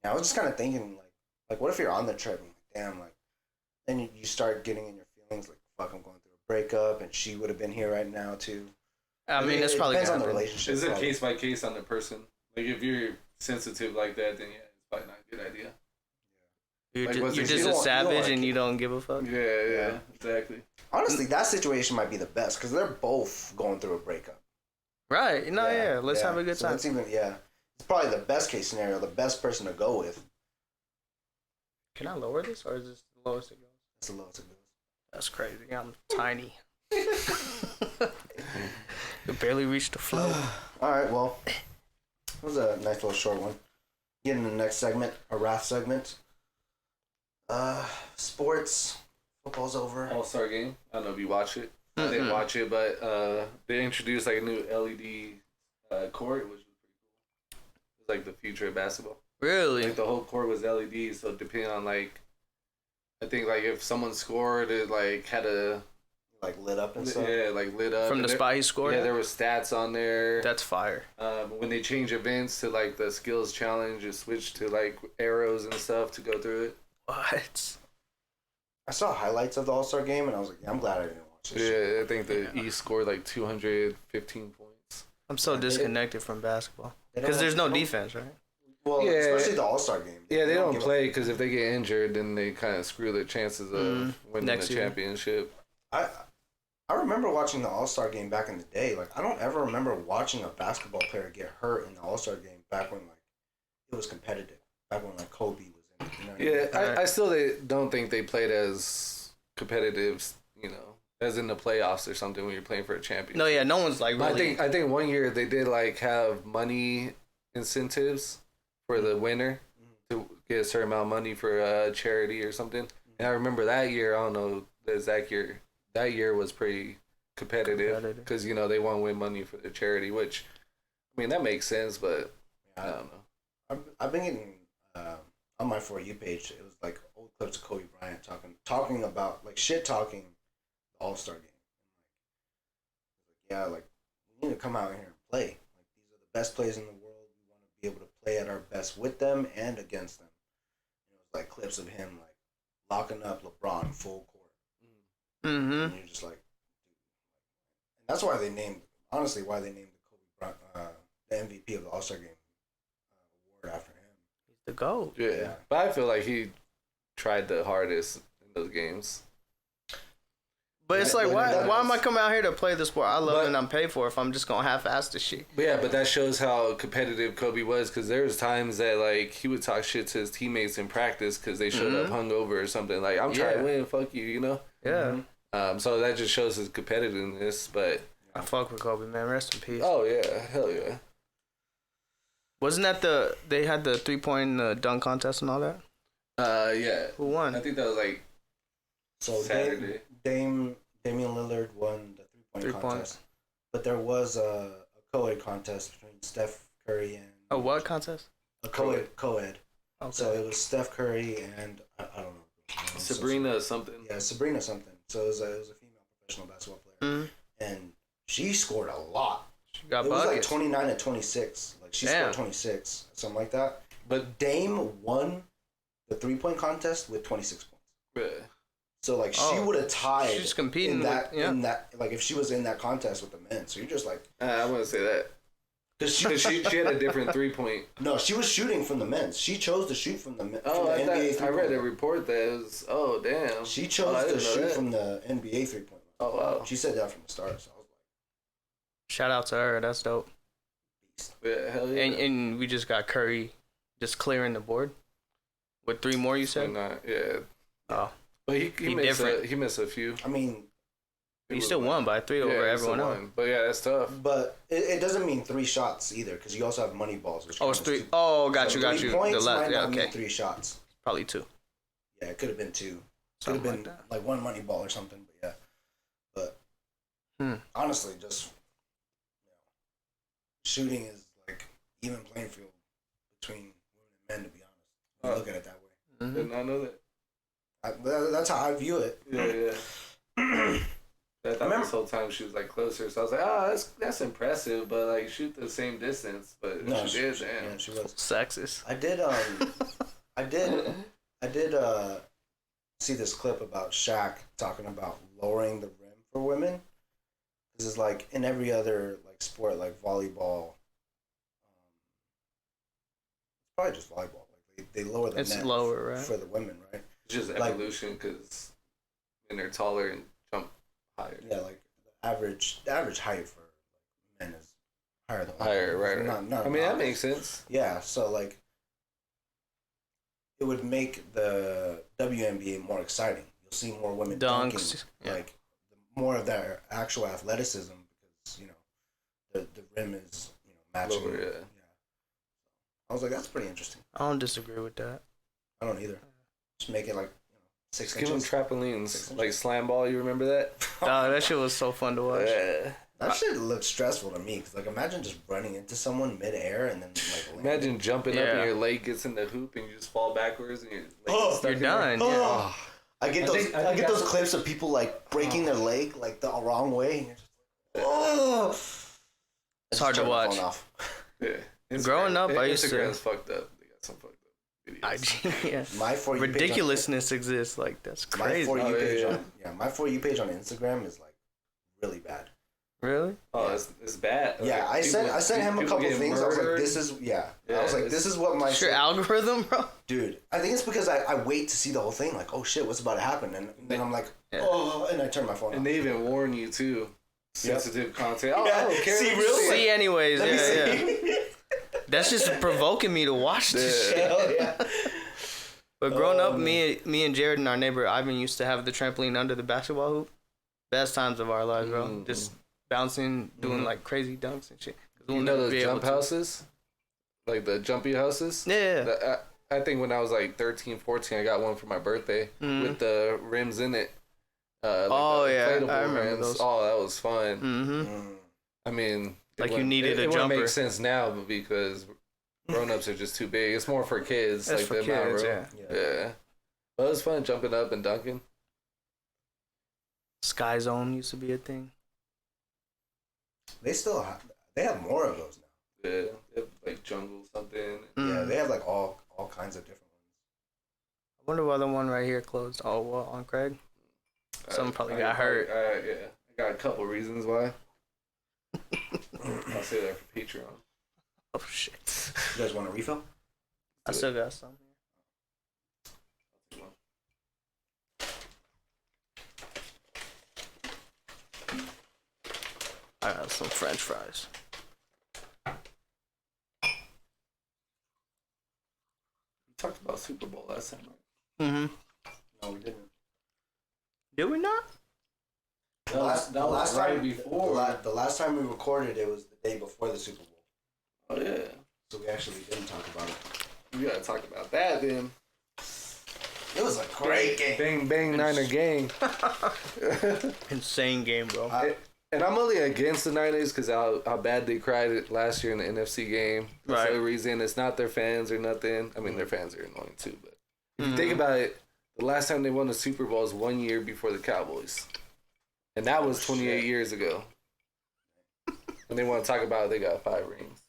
Yeah, I was just kind of thinking like what if you're on the trip and damn, like then you start getting in your feelings like fuck, I'm going through a breakup and she would have been here right now too. I mean, that's probably depends gonna on the happen. relationship. Is it probably. case by case on the person? Like if you're sensitive like that, then yeah, it's probably not a good idea. You're Like, just, what's you're the- just you a don't- you don't savage wanna and you keep- don't give a fuck. Yeah, exactly. Honestly, that situation might be the best because they're both going through a breakup. Right? No, yeah. Let's have a good So time. that's even it's probably the best case scenario, the best person to go with. Can I lower this, or is this the lowest it goes? That's the lowest it goes. That's crazy. I'm tiny. Could barely reach the floor. All right, well, that was a nice little short one. Getting to the next segment, a wrath segment. Sports. Football's over. All-Star game. I don't know if you watch it. I didn't watch it, but they introduced like a new LED court, which was pretty cool. It's like the future of basketball. Really? Like the whole court was LED, so depending on like, I think like if someone scored, it like had a Like lit up and stuff. yeah, like lit up From And the there- spot he scored? Yeah, there were stats on there. That's fire. When they change events to like the skills challenge, it switched to like arrows and stuff to go through it. What? I saw highlights of the All-Star game and I was like, yeah, I'm glad I didn't watch this shit. Yeah, I think the East scored like 215 points. I'm so disconnected from basketball. Because there's no defense, right? Well, Yeah. especially the All-Star game. Yeah, they don't give play because if they get injured, then they kind of screw their chances of winning Next the year. championship. I remember watching the All-Star game back in the day. Like, I don't ever remember watching a basketball player get hurt in the All-Star game back when, like, it was competitive. Back when, like, Kobe was in it. You know what I mean? Yeah, I still don't think they played as competitive, as in the playoffs or something when you're playing for a championship. No, yeah, no one's like really. I think 1 year they did like have money incentives for the winner to get a certain amount of money for a charity or something. And I remember that year. I don't know the exact year. That year was pretty competitive because they want to win money for the charity, which I mean that makes sense, but I don't know. I've been getting on my For You page. It was like old clips of Kobe Bryant talking about like shit talking the All-Star game. Yeah, like we need to come out here and play. Like these are the best players in the world. We want to be able to play at our best with them and against them. It was like clips of him like locking up LeBron full court. Mm-hmm. And you're just like, and that's why they named the Kobe Bryant the MVP of the All-Star game award after him. He's the GOAT. Yeah, but I feel like he tried the hardest in those games. But it's like, why am I coming out here to play the sport I love But- and I'm paid for if I'm just gonna half-ass this shit? But yeah, but that shows how competitive Kobe was because there was times that like he would talk shit to his teammates in practice because they showed up hungover or something. Like I'm trying to win, fuck you, Yeah. So that just shows his competitiveness. But I fuck with Kobe, man. Rest in peace. oh yeah, hell yeah. Wasn't that they had the 3-point dunk contest and all that? Yeah. Who won? I think that was like So Saturday. Damian Lillard won the 3-point 3 contest, points. but there was a co-ed contest between Steph Curry and A what contest? a co-ed. Okay. So it was Steph Curry and I don't know. Sabrina something. Yeah, Sabrina something. So it was a female professional basketball player, Mm-hmm. and she scored a lot. She got It was like buckets. 29 and 26. Like she Damn. scored 26, something like that. But Dame won the 3-point contest with 26 points. yeah. So like she would have tied. She's competing in that with, yeah. in that like if she was in that contest with the men. So you're just like I wouldn't say that. because Because she had a different 3-point. no, she was shooting from the men's. She chose to shoot from the Oh, I NBA read a three-point. report that was, oh, damn. She I chose didn't to know shoot that. from the NBA 3-point. Oh, wow. She said that from the start. So I was Shout out to her. That's dope. like, beast. Yeah, hell yeah. And we just got Curry just clearing the board with 3 more. You said? Yeah. Oh, But he different. missed a few. I mean, he still won by 3 over he everyone still else. won. But yeah, that's tough. but it doesn't mean 3 shots either because you also have money balls. Which Oh, it's counts 3. too. Oh, got So you. 3 points The might left. Yeah, not mean okay. 3 shots. Probably 2. Yeah, it could have been 2. Could have Something been like that. like 1 money ball or something. But yeah, but honestly, just shooting is like even playing field between women and men. To be honest, if you look at it that way. Mm-hmm. Did not know that. That's how I view it. Yeah. I thought this whole time she was like closer, so I was like, oh, that's impressive, but like shoot the same distance. But No, she did, damn. Yeah, she was. Sexist. I did see this clip about Shaq talking about lowering the rim for women. This is like in every other like sport, like volleyball. It's probably just volleyball. Like they lower the It's net lower, right? for the women, right? It's just Like- evolution because men are taller and jump higher. Yeah, like the average height for like, men is higher than women. Higher, right? Not I mean, that obvious. makes sense. Yeah, so like it would make the WNBA more exciting. You'll see more women Dunks, dunking, yeah. like more of their actual athleticism because the rim is matching. Lower, yeah. I was like, that's pretty interesting. I don't disagree with that. I don't either. Just make it like 6 Give them inches. trampolines, 6 inches. like slam ball. You remember that? Dog, that shit was so fun to watch. Yeah. That shit looks stressful to me because like imagine just running into someone midair and then like landing. Imagine jumping up Yeah. and your leg gets in the hoop and you just fall backwards and your leg Oh, gets stuck You're in there. done. Yeah. Oh, I get I those. think I get those that's- clips of people like breaking their leg like the wrong way. And you're just like, oh, It's hard to watch. Yeah. Growing up, I used to- Instagram's fucked up. They got some fucked up videos. yeah. My For You page on- Ridiculousness exists. Like, that's My crazy. For You Oh, page yeah. on my For You page on Instagram is like really bad. Really? Oh, it's bad. Yeah, I sent him a people couple get things. I was like, murdered. this is Yeah, I was like, this is what my It's your algorithm, bro. dude. I think it's because I wait to see the whole thing. Like, oh shit, what's about to happen? And then I'm like, oh, and I turn my phone And off. they even warn you too. Sensitive content. Oh, Yeah. I don't care. See, Let me real see. See, anyways, Let me yeah. see. That's just provoking me to watch this shit. Hell yeah. But growing up, me and Jared and our neighbor Ivan used to have the trampoline under the basketball hoop. Best times of our lives, bro. Mm-hmm. Just bouncing, doing like crazy dunks and shit. 'Cause we'll You know never those be able jump to. houses? Like the jumpy houses? Yeah. I think when I was like 13, 14, I got one for my birthday with the rims in it. Like Oh, the yeah. inflatable I remember rims. those. Oh, that was fun. Mm-hmm. I mean, Like you needed a it jumper. wouldn't make sense now because grown-ups are just too big. It's more for kids. That's like for the amount of kids, room. yeah. Yeah. But it was fun jumping up and dunking. Sky Zone used to be a thing. They still have more of those now. Yeah. They have, like jungle something. Yeah, they have like all kinds of different I wonder why the one right here closed. Oh, well, on Craig. Someone probably got hurt. Yeah. I got a couple reasons why. I'll say that for Patreon. Oh, shit. ones. You guys want a refill? I still got some. I got some French fries. We talked about Superbowl last time, right? Mm-hmm. No, we didn't. Did we not? The last right time before. the last time we recorded, it was the day before the Super Bowl. Oh yeah. So we actually didn't talk about it. We gotta talk about that then. It was a great game. Bang bang Niner gang. Insane game, bro. And I'm only against the Niners because how bad they cried it last year in the NFC game. That's Right. the reason. It's not their fans or nothing. I mean, their fans are annoying too. But if you think about it, the last time they won the Super Bowl was 1 year before the Cowboys. And that was 28 years ago. And they want to talk about it, they got 5 rings.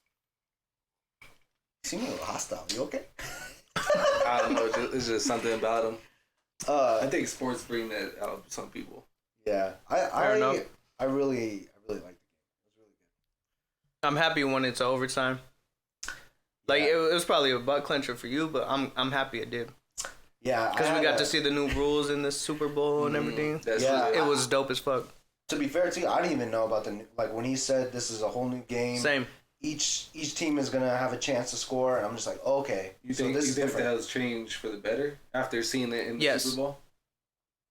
You seem a little hostile. You okay? I don't know. It's just something about them. I I think sports bring that out of some people. yeah. Fair enough. I really liked the game. It was really good. I'm happy when it's overtime. Like Yeah. it was probably a butt clencher for you, but I'm happy it did Yeah, because we got to see the new rules in the Super Bowl and everything. That's Yeah. It was dope as fuck. To be fair to you, I didn't even know about like when he said this is a whole new game. Same. Each team is gonna have a chance to score, and I'm just like, oh, okay. You So think, this you is think different. that has changed for the better after seeing it in the Yes. Super Bowl?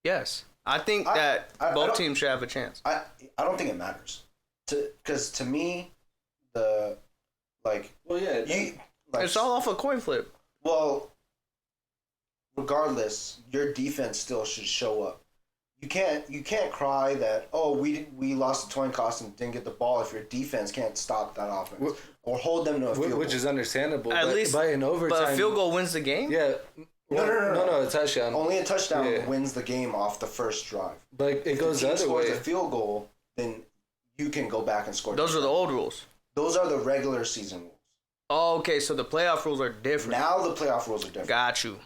Yes, I think I that both don't- teams should have a chance. I don't think it matters. Because to me, the like Well, yeah. you like It's all off a coin flip. well. Regardless, your defense still should show up. You can't cry that we lost the coin toss and didn't get the ball if your defense can't stop that offense or hold them to a field Which goal. is understandable. At but, least- but in overtime, But a field goal wins the game. Yeah. No, a touchdown. Only a touchdown Yeah. wins the game off the first drive. But it goes If the the team other scores way. a field goal, then you can go back and score. Those are the old rules. Those are the regular season rules. Oh, okay, so the playoff rules are different. Now the playoff rules are different. Got you.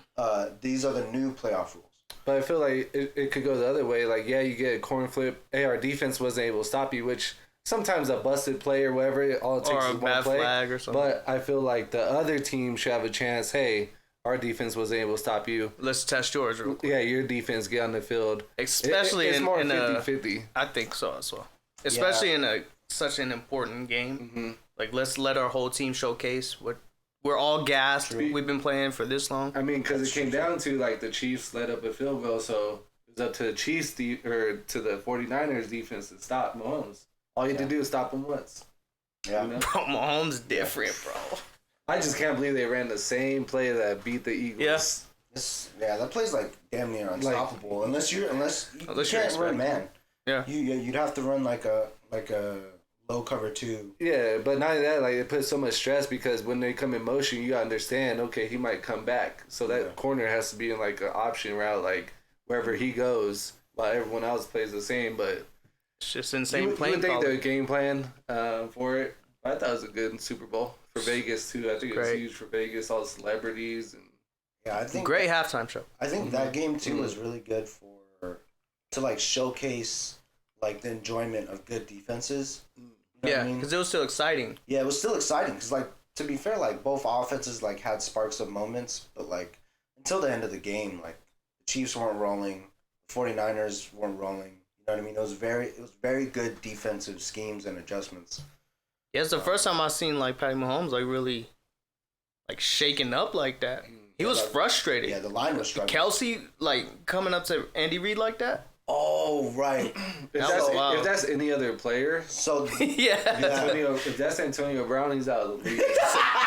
These are the new playoff rules. But I feel like it could go the other way. Like, yeah, you get a corn flip. Hey, our defense wasn't able to stop you, which sometimes a busted play or whatever, all it takes Or is a one bad play. flag or something. But I feel like the other team should have a chance. Hey, our defense wasn't able to stop you. Let's test yours real quick. Yeah, your defense get on the field. Especially it's in, more in a, 50-50. I think so as well. Especially in such an important game. Mm-hmm. Like, let's let our whole team showcase what we're all gassed. We've been playing for this long. I mean, because it came down to, like, the Chiefs let up a field goal, so it was up to the Chiefs or to the 49ers defense to stop Mahomes. All you had to do is stop him once. Yeah. You know? Bro, Mahomes different, bro. I just can't believe they ran the same play that beat the Eagles. That play's like damn near unstoppable. unless you Unless you're can't run man. Yeah. You'd have to run like a low cover 2. Yeah, but not only that, like, it puts so much stress because when they come in motion, you gotta understand, okay, he might come back. So that corner has to be in, like, an option route, like, wherever he goes, while everyone else plays the same. But It's just insane you would playing think calling. their game plan for it. I thought it was a good Super Bowl for Vegas, too. I think it was Great. huge for Vegas, all the celebrities. And Yeah, I think Great halftime show. I think that game too was really good to like showcase like the enjoyment of good defenses. You know what Yeah, I mean? because it was still exciting. Yeah, it was still exciting because, like, to be fair, like both offenses like had sparks of moments, but like until the end of the game, like the Chiefs weren't rolling, the 49ers weren't rolling. You know what I mean? It was very good defensive schemes and adjustments. Yeah, it's the first time I seen like Patty Mahomes like really like shaking up like that. He was frustrated. Yeah, the line was struggling. Kelsey like coming up to Andy Reid like that. Oh right. If that's any other player, So Yeah, if that's Antonio Brown, he's out of the league.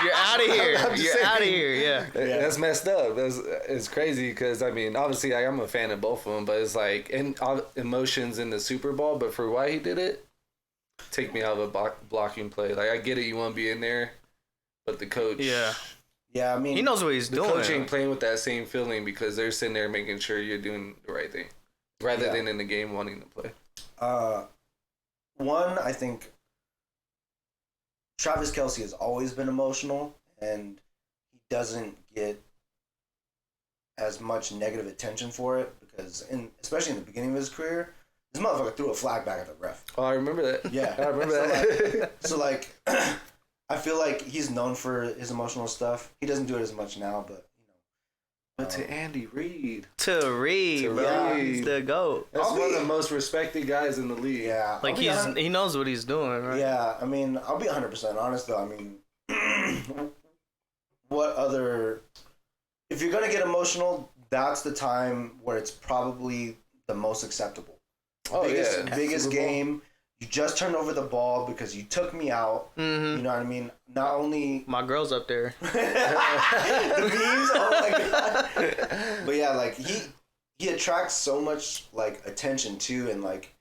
you're out of here. I'm just You're out of saying. here. Yeah. That's messed up. It's crazy because I mean, obviously, I'm a fan of both of them, but it's like emotions in the Super Bowl. But for why he did it, take me out of a blocking play. Like I get it, you want to be in there, but the coach, yeah, I mean He knows what he's the doing. coach ain't playing with that same feeling because they're sitting there making sure you're doing the right thing, rather than in the game wanting to play. One, I think Travis Kelce has always been emotional, and he doesn't get as much negative attention for it because, especially in the beginning of his career, this motherfucker threw a flag back at the ref. Oh, I remember that. Yeah, I remember that. So like, I feel like he's known for his emotional stuff. He doesn't do it as much now, but But to Andy Reid, To Reid, To bro. Reid. He's the GOAT. that's I'll one be- of the most respected guys in the league. yeah, Like he knows what he's doing, right? Yeah, I mean, I'll be 100% honest though. I mean, what other? If you're gonna get emotional, that's the time where it's probably the most acceptable. Oh biggest, yeah, biggest Super Bowl. game. You just turned over the ball because you took me out. Mm-hmm. You know what I mean? Not only My girl's up there. the memes. Oh my god! But yeah, like he attracts so much like attention too, and like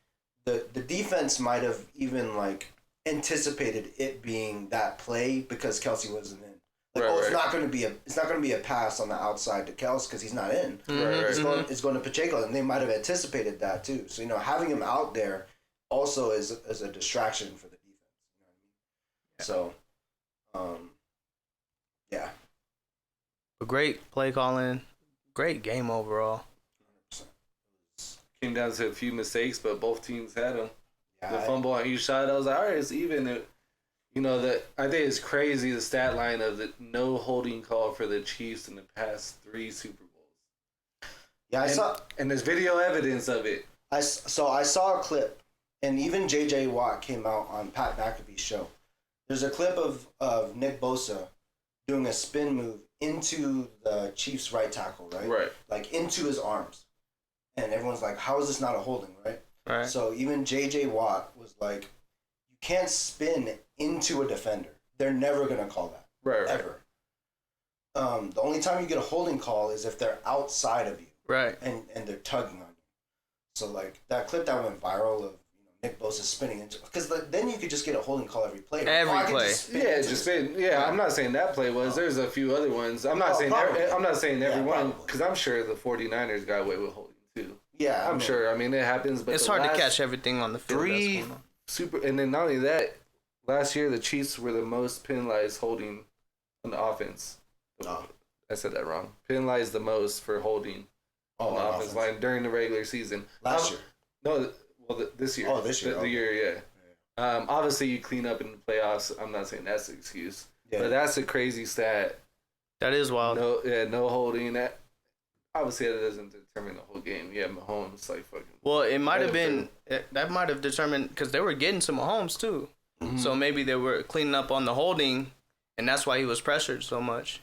the defense might have even like anticipated it being that play because Kelsey wasn't in. Like, Right, it's right. not going to be a pass on the outside to Kels because he's not in. Right, It's going to Pacheco, and they might have anticipated that too. So having him out there also is a distraction for the defense. You know what I mean? So, yeah. But great play calling, great game overall. 100%. Came down to a few mistakes, but both teams had them. Yeah, The fumble on each side, I was like, all right, it's even. I think it's crazy the stat line of the no holding call for the Chiefs in the past 3 Super Bowls. Yeah, And there's video evidence of it. I saw a clip, and even J.J. Watt came out on Pat McAfee's show. There's a clip of Nick Bosa doing a spin move into the Chiefs' right tackle, right? Right. Like into his arms. And everyone's like, how is this not a holding, right? Right. So even J.J. Watt was like, you can't spin into a defender. They're never going to call that. Right. Ever. The only time you get a holding call is if they're outside of you. Right. And they're tugging on you. So like that clip that went viral of Nick Bosa spinning into, because then you could just get a holding call every play. Every I could play. just spin Yeah, into just this. been. Yeah, I'm not saying that play was. There's a few other ones. I'm not Oh, saying. probably. I'm not saying every Yeah, one probably. because I'm sure the 49ers got away with holding too. Yeah, I'm sure. I mean, it happens, but It's the hard to last catch everything on the field. that's 3 going on. super, and then not only that, last year the Chiefs were the most penalized holding on the offense. Oh. I said that wrong. Penalized the most for holding on the on offense line during the regular season. Last year. No, well, this year. Oh, this year, The okay. year, yeah. Obviously, you clean up in the playoffs. I'm not saying that's the excuse, Yeah. but that's a crazy stat. That is wild. No holding. That obviously that doesn't determine the whole game. Yeah, Mahomes like fucking. Well, it might have been that might have determined because they were getting to Mahomes too, so maybe they were cleaning up on the holding, and that's why he was pressured so much.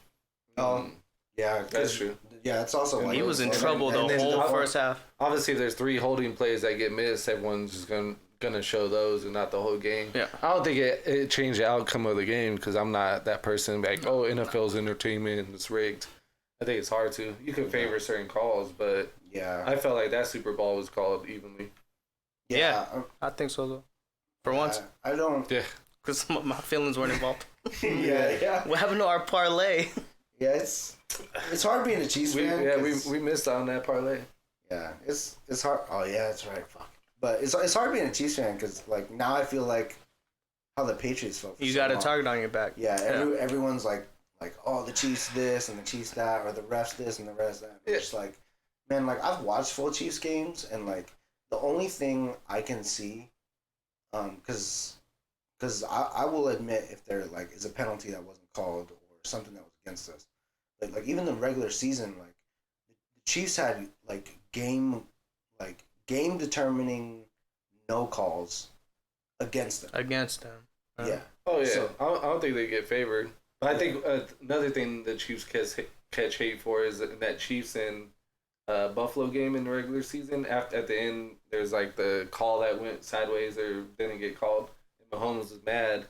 Oh, yeah, That's true. Yeah, it's also like He was in and trouble then- the and then whole the- first half. Obviously, if there's 3 holding plays that get missed, everyone's just gonna show those and not the whole game. Yeah. I don't think it changed the outcome of the game because I'm not that person like, oh, NFL's entertainment and it's rigged. I think it's hard to. You can favor certain calls, but Yeah, I felt like that Super Bowl was called evenly. Yeah. I think so though. For once, I don't. Yeah. because my feelings weren't involved. Yeah. What happened to our parlay? Yeah, it's hard being a Chiefs fan. We missed out on that parlay. Yeah, it's hard. Oh yeah, that's right. Fuck. But it's hard being a Chiefs fan because like now I feel like how the Patriots felt. For You so got a long. target on your back. Yeah, everyone's like oh the Chiefs this and the Chiefs that or the refs this and the refs that. Yeah. It's like, man, like I've watched full Chiefs games and like the only thing I can see, because because I will admit if there like is a penalty that wasn't called or something that was against us, like even the regular season, like the Chiefs had like game determining no calls against them. Against them. Yeah. Oh yeah, So- I don't think they get favored. But I think another thing the Chiefs catch hate for is that Chiefs and Buffalo game in the regular season. At the end, there's like the call that went sideways or didn't get called. And Mahomes was mad.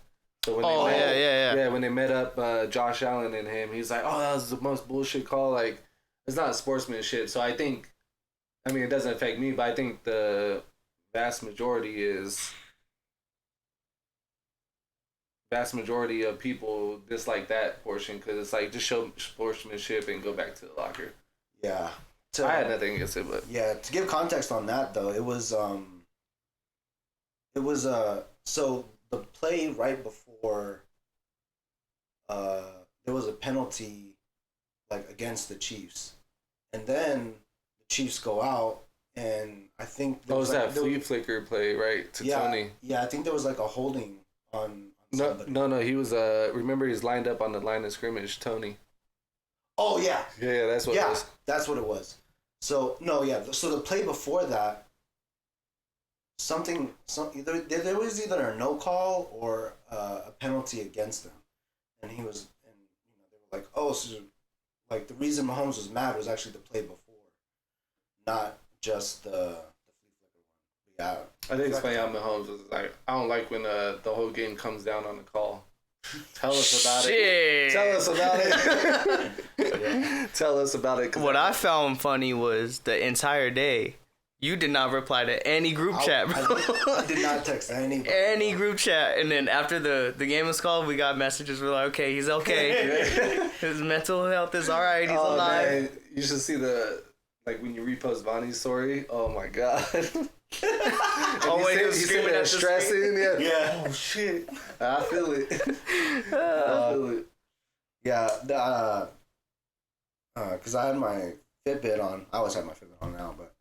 So when yeah. when they met up Josh Allen and him, he's like, "Oh, that was the most bullshit call." Like, it's not sportsmanship. So I think, I mean, it doesn't affect me, but I think the vast majority of people dislike that portion because it's like just show sportsmanship and go back to the locker. Yeah. I had nothing against it, but Yeah, to give context on that though, it was so the play right before there was a penalty like against the Chiefs. And then the Chiefs go out and I think that was that flea flicker play, right? To Tony. Yeah, I think there was like a holding on somebody. No, he was remember he's lined up on the line of scrimmage, Tony. Oh yeah. Yeah, that's what it was. That's what it was. So so the play before that, there was either a no call or a penalty against them, and they were like, oh, so like the reason Mahomes was mad was actually the play before, not just the flea flicker one. Yeah, I think it's funny how Mahomes was like, I don't like when the whole game comes down on the call. Tell us about it. Tell us about it. Tell us about it. What I found funny was the entire day, you did not reply to any group chat, bro. I did not text anybody. Any group chat. And then after the game was called, we got messages. We're like, okay, he's okay. His mental health is all right. He's alive. Man. You should see when you repost Bonnie's story. Oh, my God. Oh, wait, he was screaming at the stressing. Yeah. Oh, shit. I feel it. I feel it. Yeah, because I had my Fitbit on. I always have my Fitbit on now, but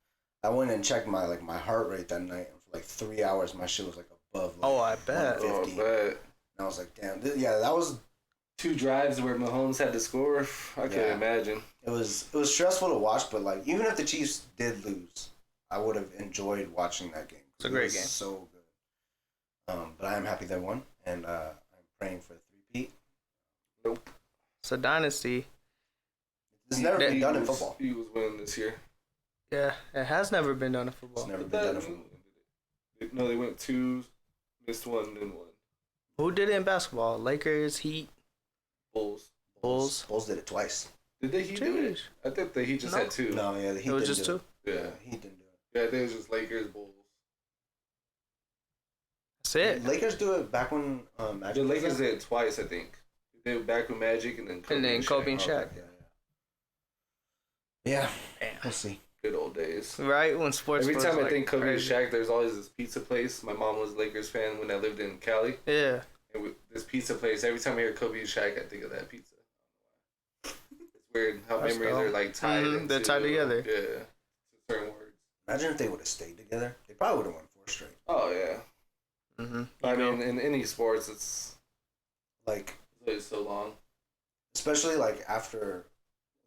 I went and checked my heart rate that night, and for like 3 hours, my shit was like above. Like, I bet. 150. And I was like, damn, that was 2 drives where Mahomes had to score. I couldn't imagine. It was stressful to watch, but like even if the Chiefs did lose, I would have enjoyed watching that game. It's a great game. So good. But I am happy they won, and I'm praying for a three-peat. Nope. It's a dynasty. It's never been done in football. He was winning this year. Yeah, it has never been done in football. It's never been done in football. No, they went 2, missed 1, and then 1. Who did it in basketball? Lakers, Heat, Bulls. Bulls. Bulls did it twice. Did they Heat do it? Jeez. I think the Heat just had 2. No, yeah, the Heat It was didn't just do two? it. Yeah. He didn't do it. Yeah, I think it was just Lakers, Bulls. That's it. Lakers do it back when Magic. The was Lakers there? did it twice, I think. They did it back with Magic and then Kobe and Kobe and Shaq. Shaq. Okay, yeah. Damn. We'll see. Good old days. Right? When sports Every was, time I like, think Kobe crazy. and Shaq, there's always this pizza place. My mom was a Lakers fan when I lived in Cali. Yeah. And this pizza place, every time I hear Kobe and Shaq, I think of that pizza. It's weird how That's memories dope. are like tied into, They're tied together. Yeah. To certain words. Imagine if they would have stayed together. They probably would have won 4 straight. Oh, yeah. Mm-hmm. I mean, in any sports, Like, it's so long. especially like after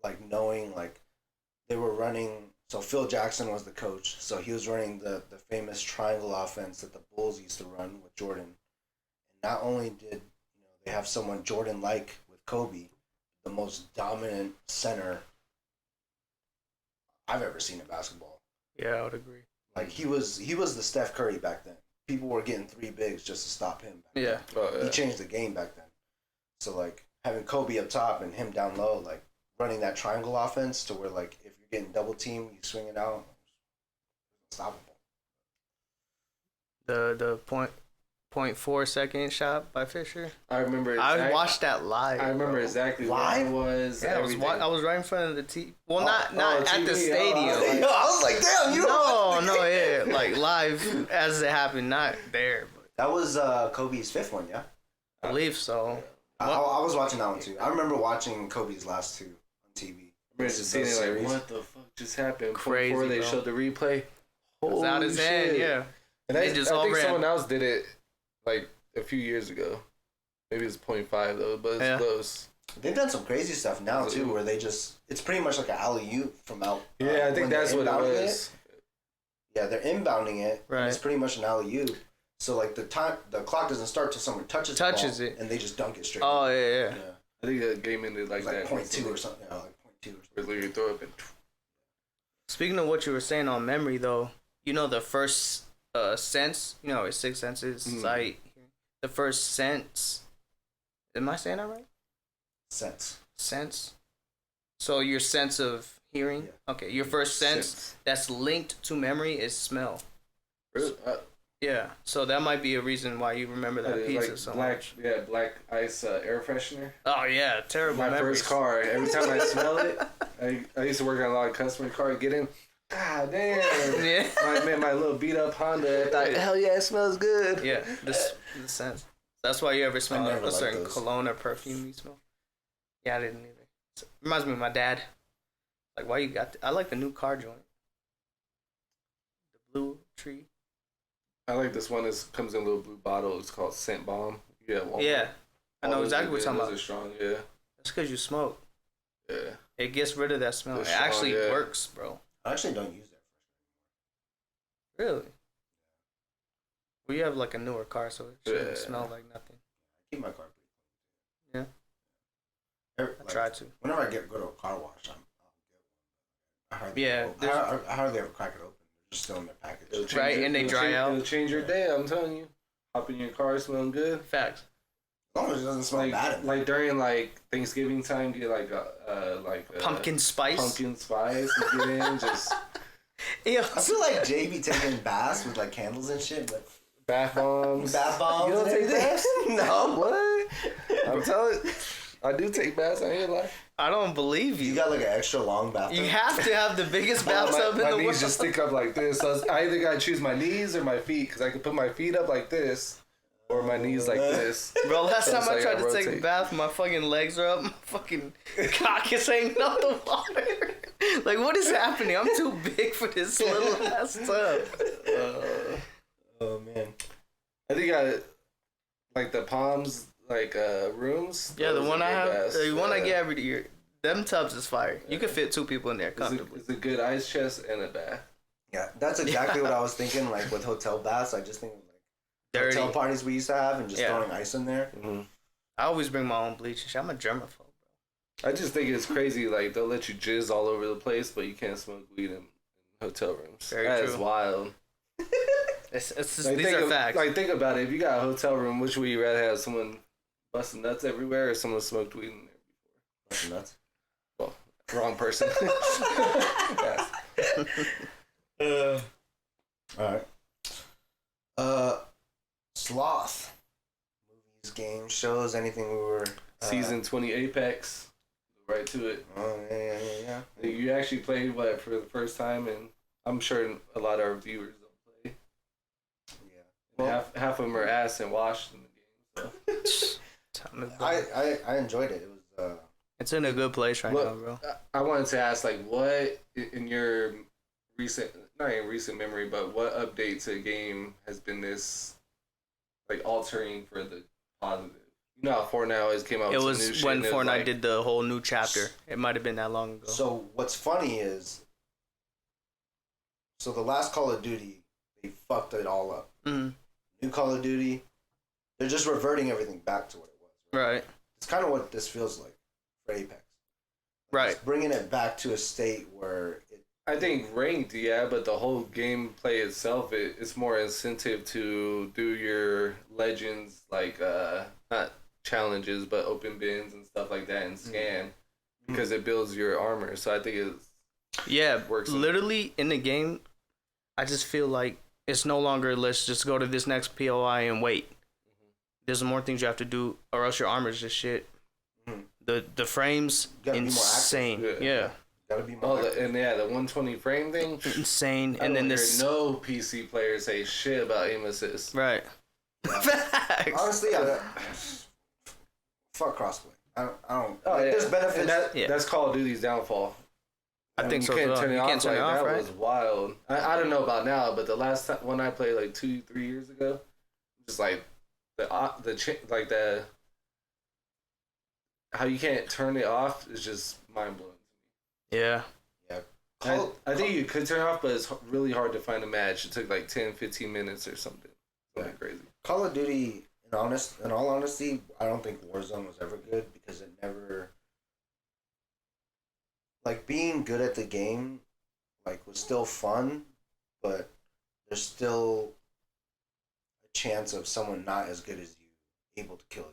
like knowing like they were running. So Phil Jackson was the coach, so he was running the famous triangle offense that the Bulls used to run with Jordan. And not only did they have someone Jordan like with Kobe, the most dominant center I've ever seen in basketball. Yeah, I would agree. Like he was the Steph Curry back then. People were getting 3 bigs just to stop him. Back Yeah. Oh, then. yeah. He changed the game back then. So like having Kobe up top and him down low, like running that triangle offense to where like if you're getting double teamed, you swing it out, it's unstoppable. The 0.4 second shot by Fisher. I remember. I watched that live. I remember bro. exactly Live? what it was. Yeah, everything. I was right in front of the TV. Well, not at TV, the stadium. Yo, I was like, damn, you. No, yeah, like live as it happened, not there, but That was Kobe's 5th one, yeah. I believe so. I was watching that one too. I remember watching Kobe's last 2 on TV. I remember just seeing it like, what the fuck just happened? Crazy, Before they bro. showed the replay. It was out his hand, yeah. And They I just think overran. someone else did it, like a few years ago. Maybe it's 0.5 though, but it's close. They've done some crazy stuff now too, where they just it's pretty much like an alley-oop from out. Yeah, I think that's what it was. Yeah, they're inbounding it. Right. And it's pretty much an alley-oop. So like the clock doesn't start till someone touches the ball, it, and they just dunk it straight. Oh yeah. I think the game ended like like that. 0.2 or something. Yeah, like 0.2 or something. Where you throw up and. Speaking of what you were saying on memory, though, you know the first sense. You know, it's 6 senses: sight. The first sense. Am I saying that right? Sense. So your sense of hearing. Yeah. Okay, your first sense that's linked to memory is smell. Really? Yeah. So that might be a reason why you remember that pizza like so much. Yeah, black ice air freshener. Oh yeah, terrible. My memories. first car. Every time I smell it, I used to work on a lot of customer car. Get in. God damn. Yeah. My little beat up Honda. I thought, hell yeah, it smells good. Yeah, the sense. That's why you ever smell a certain those. cologne or perfume you smell. Yeah, I didn't either. It reminds me of my dad. Like, why you got? I like the new car joint. The blue tree. I like this one. This comes in a little blue bottle. It's called Scent Bomb. Yeah, I know exactly what you're talking about. Those are strong. Yeah. That's because you smoke. Yeah. It gets rid of that smell. It's it strong, actually works, bro. I actually don't use that. Really? Well, you have like a newer car, so it shouldn't smell like nothing. I keep my car pretty clean. Yeah. I try to. Whenever I go to a car wash, I hardly ever crack it open. They're just still in their package. Right, and they dry out. It'll change your day, I'm telling you. Hop in your car, smelling good. Facts. As long as it doesn't smell bad. Like during like Thanksgiving time, get like pumpkin spice. Pumpkin spice. You get in, just. Yeah. I feel like JB taking baths with like candles and shit, but bath bombs. You don't take baths? No. What? I'm telling you. I do take baths. I ain't lying. I don't believe you. You got like an extra long bathtub? You have to have the biggest bathtub in the world. My knees just stick up like this. So I either gotta choose my knees or my feet, because I can put my feet up like this or my knees like this. Bro, last time I tried to rotate. take a bath, my fucking legs are up, my fucking cock is hanging out the water. Like, what is happening? I'm too big for this little ass tub. Oh man. I think I like the Palms rooms. Yeah, the one I have, best. the one I get every year. Them tubs is fire. You can fit 2 people in there comfortably. It's a good ice chest and a bath. Yeah, that's exactly what I was thinking. Like with hotel baths, I just think like Dirty. hotel parties we used to have and just throwing ice in there. Mm-hmm. I always bring my own bleach and shit. I'm a germaphobe, bro. I just think it's crazy. Like they'll let you jizz all over the place, but you can't smoke weed in hotel rooms. That is wild. It's just, these are facts. Like think about it. If you got a hotel room, which would you rather have? Someone busting nuts everywhere, or someone smoked weed in there before? Busting nuts. Well, wrong person. All right. Sloth. Movies, games, shows, anything we were. Season 20 Apex. Right to it. Oh, yeah. You actually played what for the first time, and I'm sure a lot of our viewers don't play. Yeah. Well, half of them are ass and washed in the game. So. I enjoyed it. It was. It's in a good place right now, bro. I wanted to ask, like, what in your not in recent memory, but what update to the game has been this, like, altering for the positive? You know how Fortnite always came out with it some was new shit, when and Fortnite like, did the whole new chapter. It might have been that long ago. So what's funny is, the last Call of Duty, they fucked it all up. Mm-hmm. New Call of Duty, they're just reverting everything back to what it was. Right. It's kind of what this feels like for Apex. Right. Just bringing it back to a state where I think ranked, yeah, but the whole gameplay itself, it's more incentive to do your legends, like, not challenges, but open bins and stuff like that and scan, because it builds your armor. So I think it works. Literally, in the game, I just feel like it's no longer let's just go to this next POI and wait. There's more things you have to do, or else your armor's just shit. The frames insane. Yeah. Gotta be more. The 120 frame thing, insane. And then this no PC players say shit about aim assist. Right. Yeah. Honestly, fuck crossplay. I don't. Oh, yeah. There's benefits. That's Call of Duty's downfall. I think so. You can't turn it off. That right? was wild. I don't know about now, but the last time when I played like 2-3 years ago, just like like the how you can't turn it off is just mind blowing. Yeah. I think you could turn it off, but it's really hard to find a match. It took like 10, 15 minutes or something. Something crazy. Call of Duty, in all honesty, I don't think Warzone was ever good because it never... Like, being good at the game, like, was still fun, but there's still a chance of someone not as good as you able to kill you.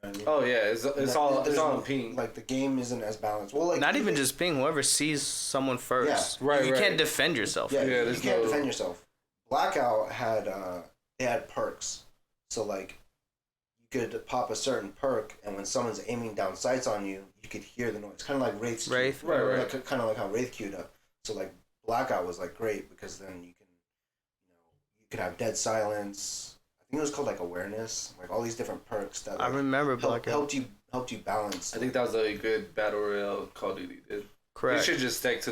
You know what I mean? Oh yeah, it's all on ping. Like, the game isn't as balanced. Well, like, Not even just ping. Whoever sees someone first. Yeah. Right, You right. can't defend yourself. Yeah, you there's can't no- defend yourself. Blackout had they had perks, so like you could pop a certain perk, and when someone's aiming down sights on you, you could hear the noise, kind of like Wraith's queued. Wraith. Right. Like, kind of like how Wraith queued up. So like Blackout was like great because then you could have dead silence. I think it was called like awareness, like all these different perks that I like, remember Blackout. helped you balance. I think that was a good battle royale Call of Duty did. Correct. They should just stick to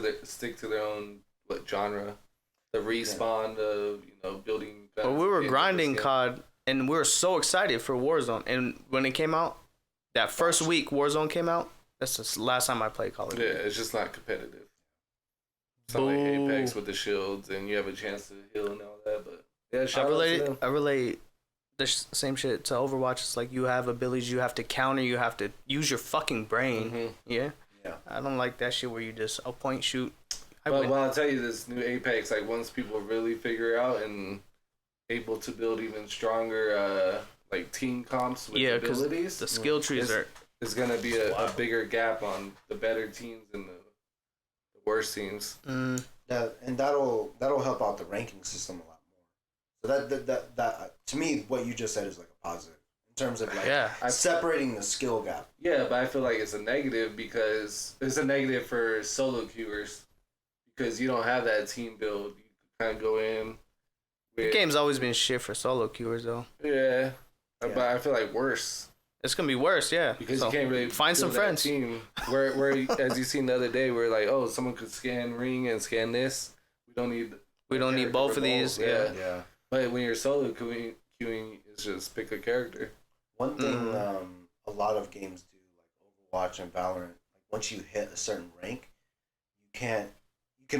their own genre. The respawn of building. But we were guns, grinding yeah. COD, and we were so excited for Warzone. And when it came out, that first week Warzone came out, that's the last time I played Call of Yeah, Duty. it's just not competitive. It's not like Boo. Apex with the shields and you have a chance to heal and all that. But yeah, I shout out to them. relate the same shit to Overwatch. It's like you have abilities, you have to counter, you have to use your fucking brain. Mhm. Yeah. Yeah. I don't like that shit where you just point shoot. I But win. well, I'll tell you, this new Apex, like once people really figure it out and able to build even stronger like team comps with Yeah, because abilities, the skill trees are. there's gonna be a bigger gap on the better teams and the worse teams. Mm, And that'll help out the ranking system a lot more. So that to me, what you just said is like a positive in terms of like yeah. separating the skill gap. Yeah, but I feel like it's a negative because it's a negative for solo queuers because you don't have that team build. You kind of go in. The game's always been shit for solo queuers though. Yeah, but I feel like worse. It's gonna be worse, yeah. Because So, you can't really find some build that friends. Team where as you seen the other day, we're like, oh, someone could scan ring and scan this. We don't need both of these. Yeah. Yeah. But when you're solo queuing, it's just pick a character. One thing a lot of games do, like Overwatch and Valorant, like once you hit a certain rank, you can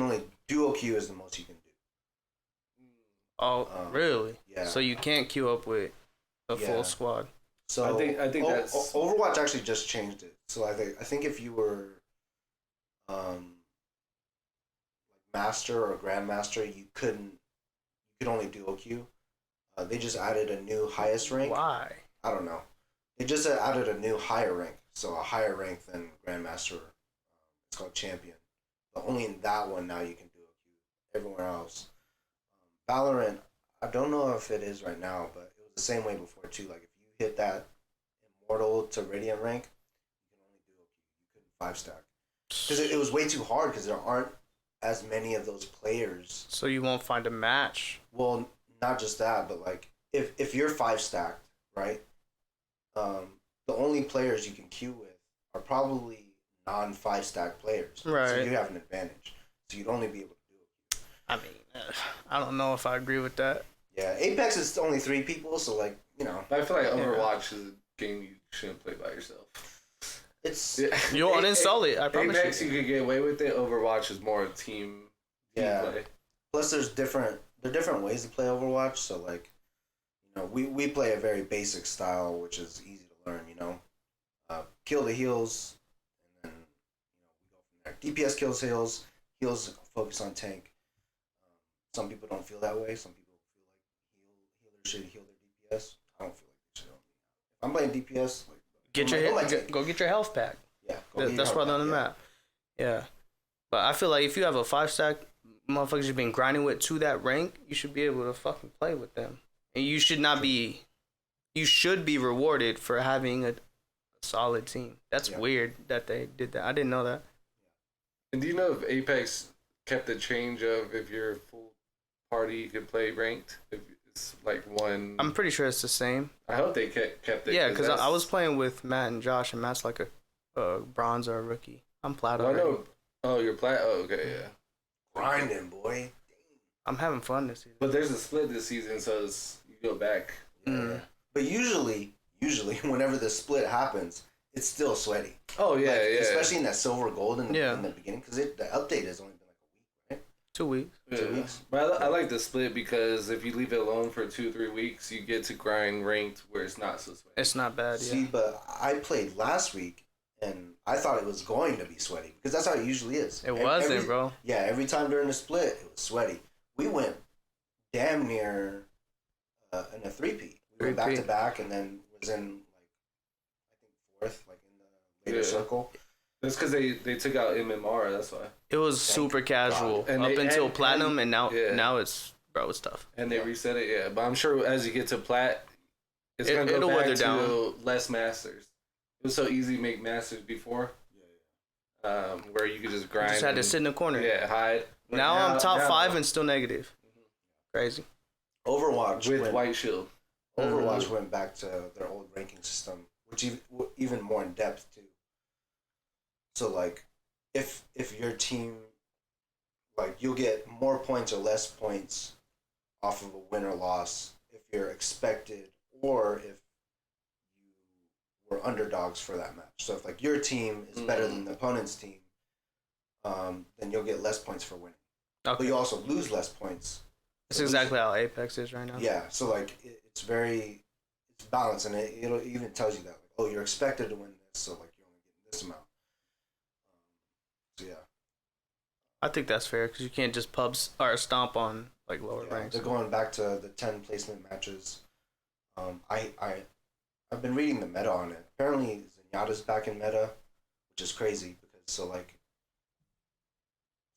only duo queue is the most you can do. Oh, really? Yeah. So you can't queue up with a Yeah. full squad. So I think that's Overwatch actually just changed it. So I think if you were like master or grandmaster, you could only duo queue. They just added a new highest rank. Why? I don't know. They just added a new higher rank, so a higher rank than grandmaster. It's called champion. But only in that one now you can duo queue. Everywhere else, Valorant, I don't know if it is right now, but it was the same way before too. Like if you hit that Immortal to Radiant rank, you can only duo queue. You couldn't 5-stack because it was way too hard because there aren't as many of those players. So you won't find a match. Well, not just that, but like if you're 5-stacked, right? The only players you can queue with are probably non-5-stack players. So Right. you have an advantage. So you'd only be able to do it. I mean, I don't know if I agree with that. Yeah, Apex is only 3 people, so like, But I feel like Overwatch is a game you shouldn't play by yourself. it's You'll uninstall it. I promise Apex, you. you could get away with it. Overwatch is more team Yeah. play. plus there are different ways to play Overwatch. So like, we play a very basic style, which is easy to learn. Kill the heals, and then we go from there. DPS kills heals. Heals focus on tank. Some people don't feel that way. Some people feel like healers should heal their DPS. I don't feel like they should. If I'm playing DPS, like Go get your health pack. Yeah, go get your That's health right on the pack, map. Yeah. But I feel like if you have a 5-stack motherfuckers you've been grinding with to that rank, you should be able to fucking play with them. And you should not be. You should be rewarded for having a solid team. That's weird that they did that. I didn't know that. And do you know if Apex kept the change of if you're full party, you could play ranked? If it's like one. I'm pretty sure it's the same. I hope they kept it. Yeah, because I was playing with Matt and Josh, and Matt's like a bronze or a rookie. I'm plat Well, I already. know. Oh, you're plat. Oh, okay, yeah. grinding, boy. I'm having fun this season. But there's a split this season, so you go back. Mm. But usually, whenever the split happens, it's still sweaty. Oh yeah, Like, yeah. Especially in that silver gold in the beginning, because the update has only been like a week, right? 2 weeks. Yeah. 2 weeks. But I like the split because if you leave it alone for 2-3 weeks, you get to grind ranked where it's not so sweaty. It's not bad. See, Yeah. but I played last week, and I thought it was going to be sweaty because that's how it usually is. It wasn't, bro. Yeah, every time during the split, it was sweaty. We went damn near in a 3P. We went back to back, and then was in like I think fourth, like in the later circle. That's because they took out MMR. That's why. It was super casual And up they- until platinum, and now yeah. now it's tough. And they reset it, yeah. But I'm sure as you get to plat, it's gonna It'll go back weather to down. less masters. It was so easy to make masters before. Where you could just grind. Just had to and- sit in the corner. Yeah, hide. Now I'm top 5 and still negative. Crazy. Overwatch with went, white shield. Overwatch went back to their old ranking system, which even more in depth too. So like, if your team, like, you'll get more points or less points off of a win or loss if you're expected or if you were underdogs for that match. So if like your team is better than the opponent's team, then you'll get less points for winning. But Okay. you also lose less points. That's exactly how Apex is right now. Yeah, so like it's balanced, and it even tells you that, like, oh, you're expected to win this, so like you're only getting this amount. So yeah, I think that's fair because you can't just pubs or stomp on like lower ranks. they're going back to the 10 placement matches. I've been reading the meta on it. Apparently Zenyatta's back in meta, which is crazy because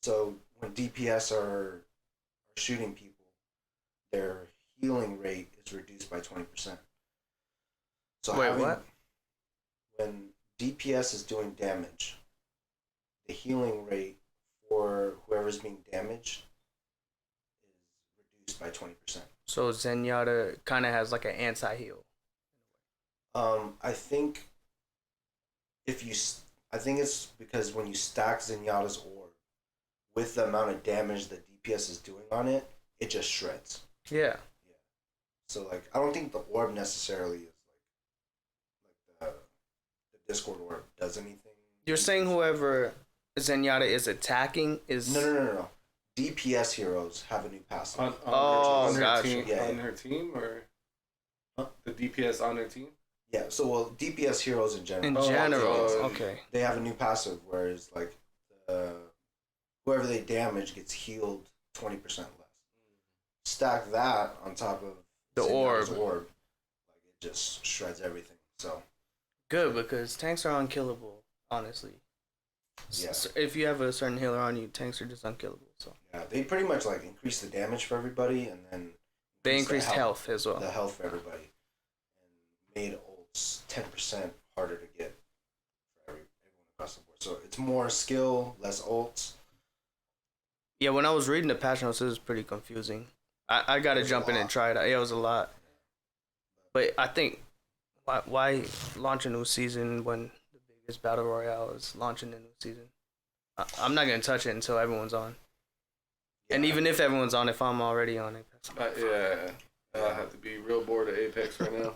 so when DPS are shooting people, their healing rate is reduced by 20%. So Wait, what? When DPS is doing damage, the healing rate for whoever's being damaged is reduced by 20%. So Zenyatta kind of has like an anti-heal. I think I think it's because when you stack Zenyatta's orb with the amount of damage that DPS is doing on it, it just shreds. Yeah. So like, I don't think the orb necessarily is like the Discord orb does anything. You're saying whoever Zenyatta is attacking is No. DPS heroes have a new passive. On her gotcha. team, Yeah, on yeah. her team, or Huh? the DPS on her team. Yeah, so well, DPS heroes in general. in Oh, general. okay. Okay. They have a new passive, whereas like whoever they damage gets healed 20% less. Stack that on top of The Zenyatta's orb. orb, like it just shreds everything. So Good, because tanks are unkillable, honestly. yeah, If you have a certain healer on you, tanks are just unkillable. So yeah, they pretty much like increase the damage for everybody, and then they the increased health as well. the health for everybody, and made ults 10% harder to get for everyone across the board. So it's more skill, less ults. Yeah, when I was reading the patch notes, it was pretty confusing. I got to There's jump a in and lot. try it out. Yeah, it was a lot. But I think, why launch a new season when the biggest battle royale is launching a new season? I'm not going to touch it until everyone's on. And even if everyone's on, if I'm already on Apex. Yeah, I have to be real bored of Apex right now.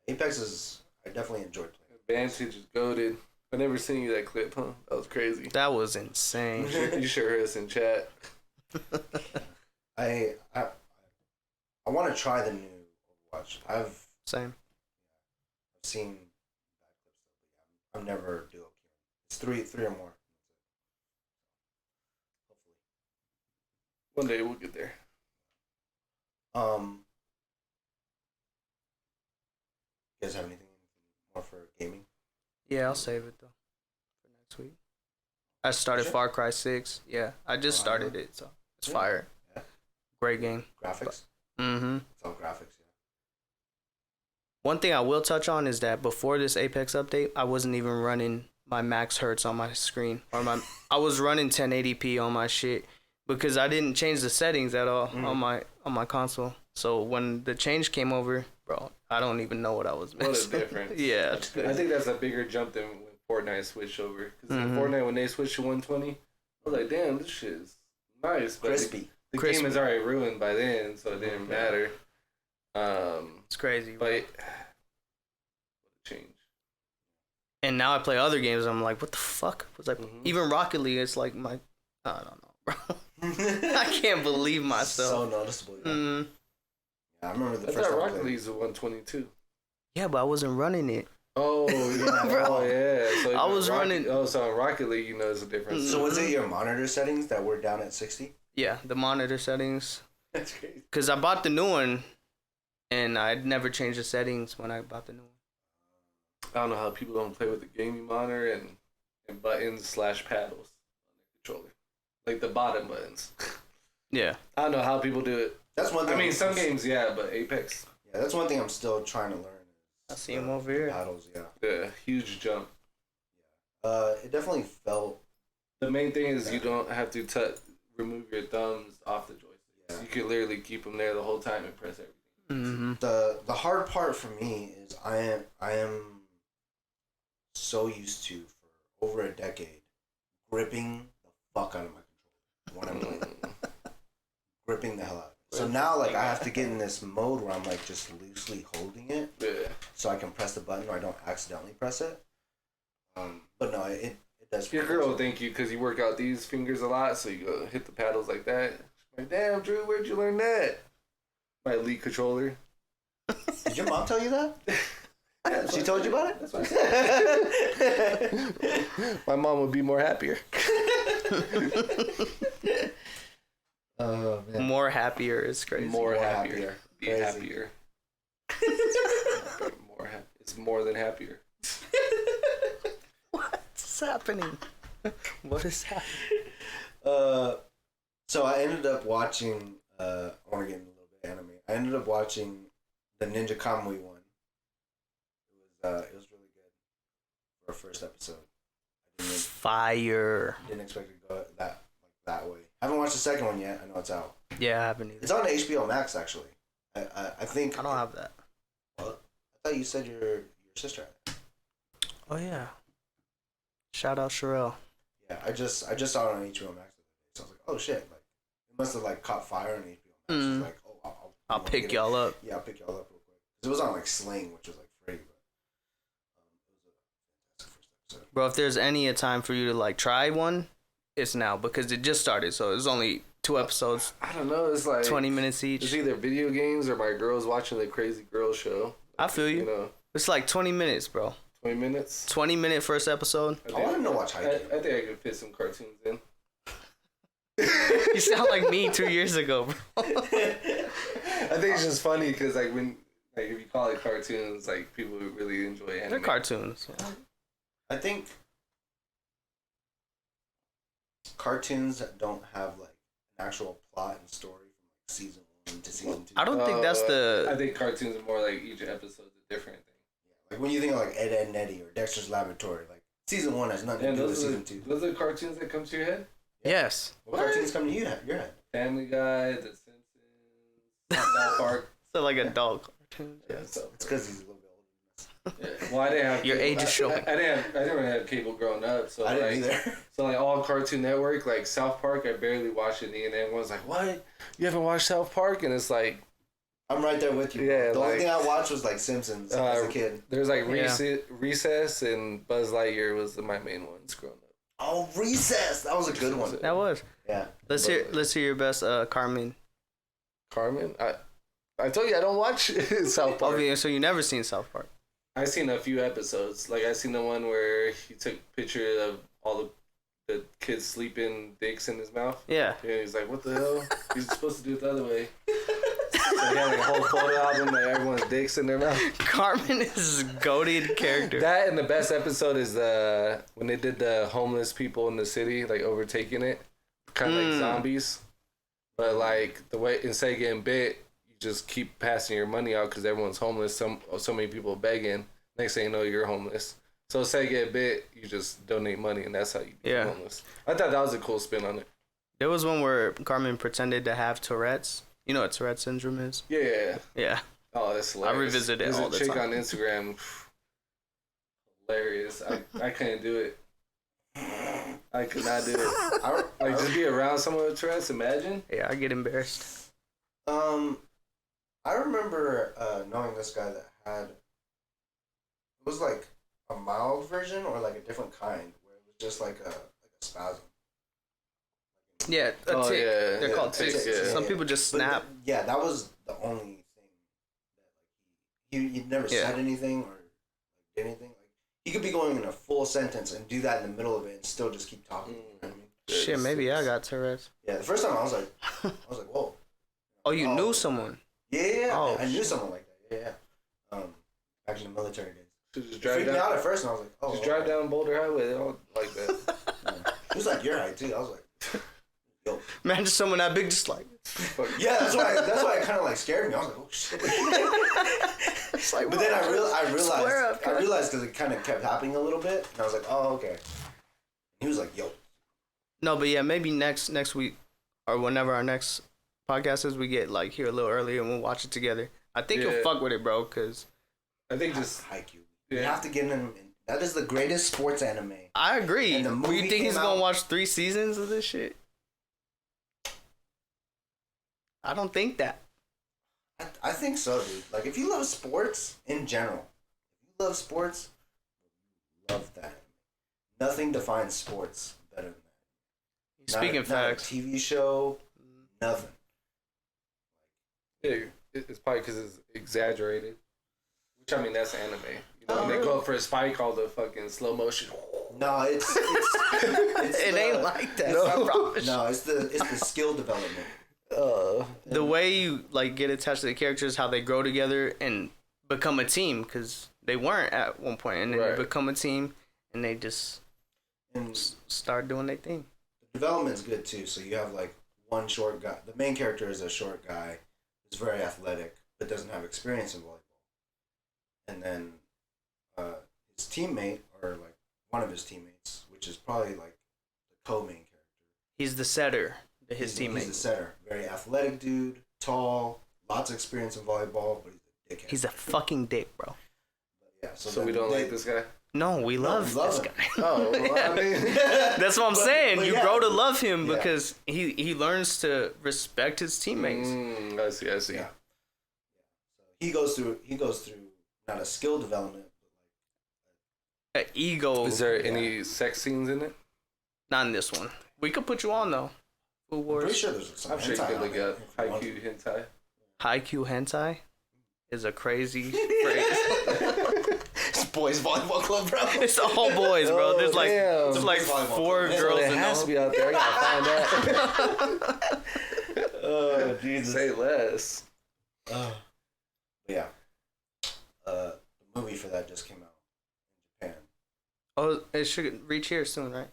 Apex is, I definitely enjoyed playing. Vantage is goated. I never seen you that clip, huh? That was crazy. That was insane. You sure heard us in chat. I want to try the new Overwatch. I've Same. seen bad clips, but I'm never duo queuing. It's three or more. Hopefully. One day we'll get there. You guys have anything more for gaming? Yeah, I'll save it, though, for next week. I started Shit. Far Cry 6. Yeah, I just started it, so it's Yeah. fire. Yeah. Great game. Graphics? Mm-hmm. It's all graphics, yeah. One thing I will touch on is that before this Apex update, I wasn't even running my max hertz on my screen, I was running 1080p on my shit because I didn't change the settings at all on my console. So when the change came over, bro, I don't even know what I was missing. What a difference. Yeah. I think that's a bigger jump than when Fortnite switched over. Because in Fortnite, when they switched to 120, I was like, damn, this shit is nice. But Crispy. The Crispy. game is already ruined by then, so it didn't matter. It's crazy. But change. And now I play other games. I'm like, what the fuck? Was like even Rocket League? It's like my I don't know, bro. I can't believe myself. So noticeable. Yeah. Yeah, I remember the I first thought time I Rocket played. League's a 122. Yeah, but I wasn't running it. Oh yeah, Bro. oh yeah. So I was running. Oh, so in Rocket League, you know, there's a difference. So was it your monitor settings that were down at 60? Yeah, the monitor settings. That's crazy. Cause I bought the new one, and I'd never changed the settings when I bought the new one. I don't know how people don't play with the gaming monitor and buttons / paddles on the controller, like the bottom buttons. Yeah. I don't know how people do it. That's one thing. I mean, some games, yeah, but Apex, Yeah, that's one thing I'm still trying to learn. I see him over here. Paddles, yeah. yeah, huge jump. It definitely felt. The main thing is you don't have to remove your thumbs off the joystick. Yeah. You can literally keep them there the whole time and press everything. Mm-hmm. The hard part for me is I am so used to for over a decade gripping the fuck out of my controller when I'm playing. Gripping the hell out. So now like I have to get in this mode where I'm like just loosely holding it, Yeah. so I can press the button or I don't accidentally press it. But no, it does. Your girl will thank you because you work out these fingers a lot, so you go hit the paddles like that. She's like, damn, Drew, where'd you learn that? My elite controller. Did your mom tell you that? Yeah, She told you about it? That's what I said. My mom would be more happier. Oh man. More happier is crazy. More happier. Be Crazy. happier. It's more than happier. What's happening? What is happening? So I ended up watching. I want to get into a little bit of anime. I ended up watching the Ninja Kamui one. It was really good for a first episode. Fire. Didn't expect it to go that way. I haven't watched the second one yet. I know it's out. Yeah, I haven't either. It's on HBO Max actually. I think. I don't have that. Well, I thought you said your sister had it. Oh yeah. Shout out Sherelle. Yeah, I just saw it on HBO Max the other day. So I was like, oh shit! Like it must have like caught fire on HBO Max. I was like, oh, I'll pick y'all up. Yeah, I'll pick y'all up real quick. 'Cause it was on like Sling, which was like free, but it was a fantastic first episode. Bro, if there's any a time for you to like try one, it's now because it just started. So it's only 2 episodes, I don't know. It's like 20 minutes It's each. either video games or my girls watching the Crazy Girl Show. I feel you. You know, It's like 20 minutes, bro. 20 minutes. 20-minute first episode. I want to watch I Haikyuu. think I could fit some cartoons in. You sound like me 2 years ago, bro. I think it's just funny because like when if you call it cartoons, like people really enjoy anime. They're cartoons. I think cartoons that don't have like an actual plot and story from like season 1 to season 2. I don't think that's the. I think cartoons are more like each episode's a different thing. Like when you think of like Ed, Ed and Eddie or Dexter's Laboratory, like season 1 has nothing And to do with those are season 2. those are cartoons that come to your head. Yes. What cartoons come to your head? Family Guy, The Simpsons, South Park. So like adult cartoons. Yeah, so It's because he's a little bit older than us. yeah. Well, I didn't have Your cable. age is showing. I didn't really have cable growing up, so I didn't like, either. so like all Cartoon Network, like South Park, I barely watched it, and everyone's like, "What? You haven't watched South Park?" And it's like, I'm right there with you. Yeah, the only like- thing I watched was like Simpsons as a kid. there's like Yeah. Recess and Buzz Lightyear was my main ones growing up. Oh, Recess! That was a good one. That was. Yeah. Let's hear your best Carmen. Carmen, I told you I don't watch South Park. Oh, yeah, so you never seen South Park. I seen a few episodes. Like I seen the one where he took a picture of all the kids sleeping dicks in his mouth. Yeah. And he's like, "What the hell? He's supposed to do it the other way." So he had like a whole photo album that everyone's dicks in their mouth. Carmen is a goated character. That and the best episode is when they did the homeless people in the city, like overtaking it, kind of like zombies. But like the way instead of getting bit, you just keep passing your money out because everyone's homeless. So many people begging. Next thing you know, you're homeless. So instead of getting bit, you just donate money, and that's how you become homeless. I thought that was a cool spin on it. There was one where Carmen pretended to have Tourette's. You know what Tourette's syndrome is? Yeah. Yeah. Oh, that's hilarious. I revisit it There's all a the chick time. on Instagram. Hilarious. I couldn't do it. I could not do it. Like just be around someone with Tourette's. Imagine. Yeah, I get embarrassed. I remember knowing this guy that had, it was like a mild version or like a different kind where it was just like a spasm. Yeah, a Oh, tick. yeah, They're yeah, called ticks, ticks. yeah. Some people just But snap. yeah, that was the only thing that like he never said anything or did anything. Like he could be going in a full sentence and do that in the middle of it and still just keep talking. You know what I mean? Shit, maybe I got Tourette's. Yeah, the first time I was like, whoa. Oh, you knew someone? Yeah. Oh, I knew shit. someone like that. Yeah. Back in the military days. So just It drive freaked me out down. at first, and I was like, oh. Just drive down Boulder Highway. They don't like that. Yeah. He was like your height too. I was like, yo. Man, just someone that big, just like. Yeah, that's why it kind of like scared me. I was like, oh shit. It's like, But then I Square up, realized because it kind of kept happening a little bit, and I was like, oh okay. He was like, yo. No, but yeah, maybe next week or whenever our next podcast is, we get like here a little earlier and we'll watch it together. I think you'll fuck with it, bro, because I think just Haikyuu. You have to get him. That is the greatest sports anime. I agree. And the Do movie you think came he's out- gonna watch 3 seasons of this shit? I don't think that. I think so, dude. Like, if you love sports in general, you love sports, you love that. Nothing defines sports better than that. Speaking not facts. a TV show, nothing. yeah, it's probably because it's exaggerated. Which I mean, that's anime. You know, Oh, when they really? go for a spike, all the fucking slow motion. No, it's It ain't like that. I promise. No, it's the skill development. The way you like get attached to the characters, how they grow together and become a team, because they weren't at one point, and then Right. they become a team, and they just And start doing their thing. the development's good too. So you have like one short guy. The main character is a short guy who's very athletic but doesn't have experience in volleyball. And then his teammate, or like one of his teammates, which is probably like the co-main character. He's the setter. His teammate. He's a setter. Very athletic dude, tall, lots of experience in volleyball, but he's a dickhead. He's a fucking dick, bro. Yeah, So we don't like this guy. No, we love we love this him. guy. Oh, well, I mean, That's what I'm But- saying. but You yeah. grow to love him Yeah. because he learns to respect his teammates. I see. Yeah. He goes through not a skill development, An ego. Is there any sex scenes in it? Not in this one. We could put you on though. Food I'm Wars. pretty sure there's some I'm sure you hentai could on look it up if you want. Haikyuu hentai. Haikyuu hentai is a crazy phrase. It's boys volleyball club, bro. It's all boys, bro. Oh, There's like damn. there's like It's a volleyball 4 club. girls It in has all. to be out there. I gotta find that. Oh Jesus. Say less. Yeah. The movie for that just came out in Japan. Oh, it should reach here soon, right?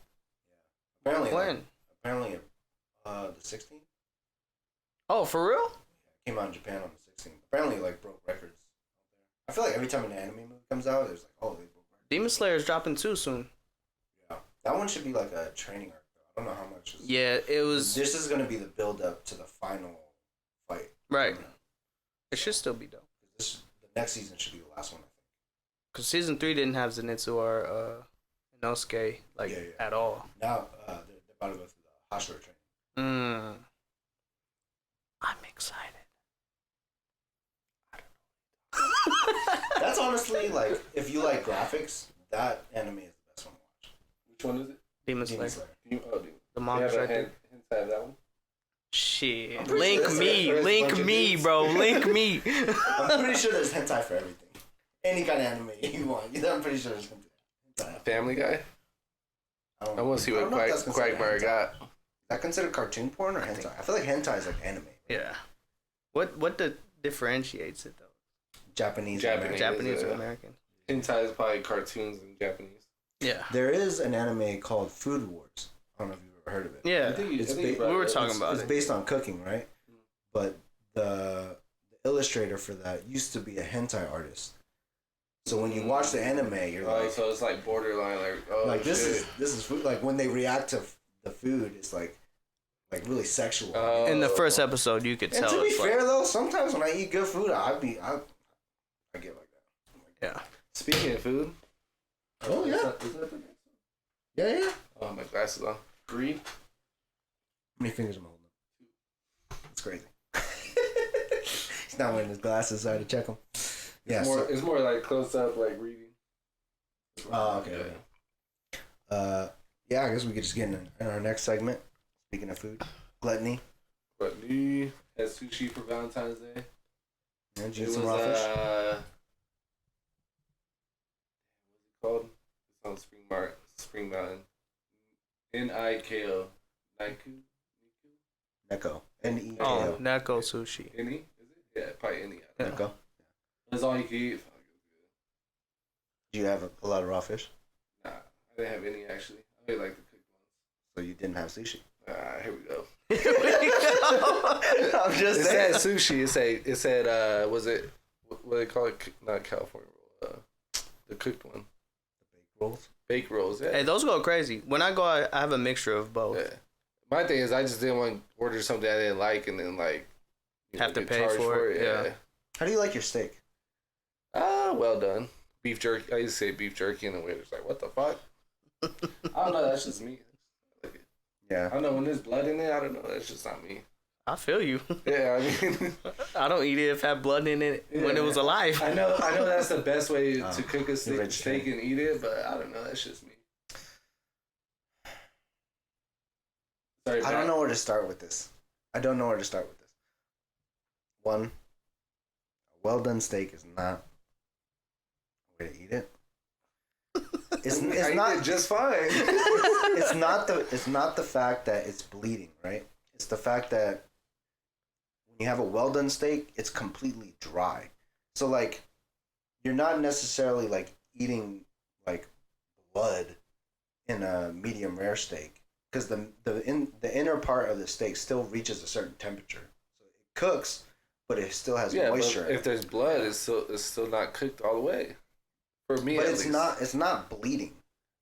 Apparently. When? Apparently, the 16th. Oh, for real? Came out in Japan on the 16th. Apparently, like broke records. I feel like every time an anime movie comes out, there's like, oh, they broke records. Demon Slayer is dropping too soon. Yeah, that one should be like a training arc. Though. I don't know how much. Yeah, it was This is gonna be the build up to the final fight. right. It should still be dope. The next season should be the last one, I think. Cause season 3 didn't have Zenitsu or Inosuke like Yeah. at all. Now they're about to go through the Hashira training. I'm excited. That's honestly like, if you like graphics, that anime is the best one to watch. Which one is it? Demon Demon Slayer. Slayer. The You manga's have right a there. hentai of that one? Shit. I'm pretty Link sure me. there's a Link bunch of me, dudes. bro. Link me. I'm pretty sure there's hentai for everything. Any kind of anime you want. I'm pretty sure there's hentai. Family Guy? I I want to see what Quagmire got. Is that considered cartoon porn or hentai? I feel like hentai is like anime. Yeah. What differentiates it though? Japanese. Japanese. American. Japanese or yeah. American? Hentai is probably cartoons in Japanese. Yeah. There is an anime called Food Wars. I don't know if you've ever heard of it. Yeah. It's we were talking about It's it. based on cooking, right? But the illustrator for that used to be a hentai artist. So when you watch the anime, you're like, So it's like borderline, like this is food. Like when they react to the food, it's like really sexual. In the first episode, you could and tell. to be it's like- fair though, sometimes when I eat good food, I get like that. yeah. Speaking of food. Oh, yeah. Is that the next one? Yeah. Oh, my glasses on. 3. How many fingers am I holding? It's crazy. not wearing his glasses, so I had to check him. Yeah, It's more like close up, like reading. Oh, okay. Yeah, I guess we could just get in our next segment. Speaking of food, gluttony. Gluttony had sushi for Valentine's Day. And did you get some raw fish? What's it called? It's on Spring Mountain. Niko. Niku? Neko. Neko. Oh, Neko sushi. Any? Is it? Yeah, probably any. Neko. That's all you can eat. Fuck, it was good. Did you have a lot of raw fish? Nah, I didn't have any actually. I really like the cooked ones. So you didn't have sushi? Here we go. I'm just It saying. said sushi. It said was it what they call it? Not California roll. The cooked one. Baked rolls. Baked rolls. Yeah. Hey, those go crazy. When I go, I have a mixture of both. Yeah. My thing is, I just didn't want to order something I didn't like and then like Have to get pay charged for it. Yeah. How do you like your steak? Well done. Beef jerky. I used to say beef jerky, and the waiter's like, "What the fuck?" I don't know. That's just me. Yeah. I don't know when there's blood in it. I don't know. That's just not me. I feel you. Yeah, I mean, I don't eat it if it had blood in it when it was alive. I know that's the best way to cook a you're steak and eat it, but I don't know. That's just me. Sorry, I don't know where to start with this. One, a well done steak is not a way to eat it. It's not it just fine. it's not the fact that it's bleeding, right? It's the fact that when you have a well done steak, it's completely dry. So like, you're not necessarily like eating like blood in a medium rare steak because the inner part of the steak still reaches a certain temperature, so it cooks, but it still has moisture. But if there's blood, it's still not cooked all the way. For me, but at it's least. It's not bleeding.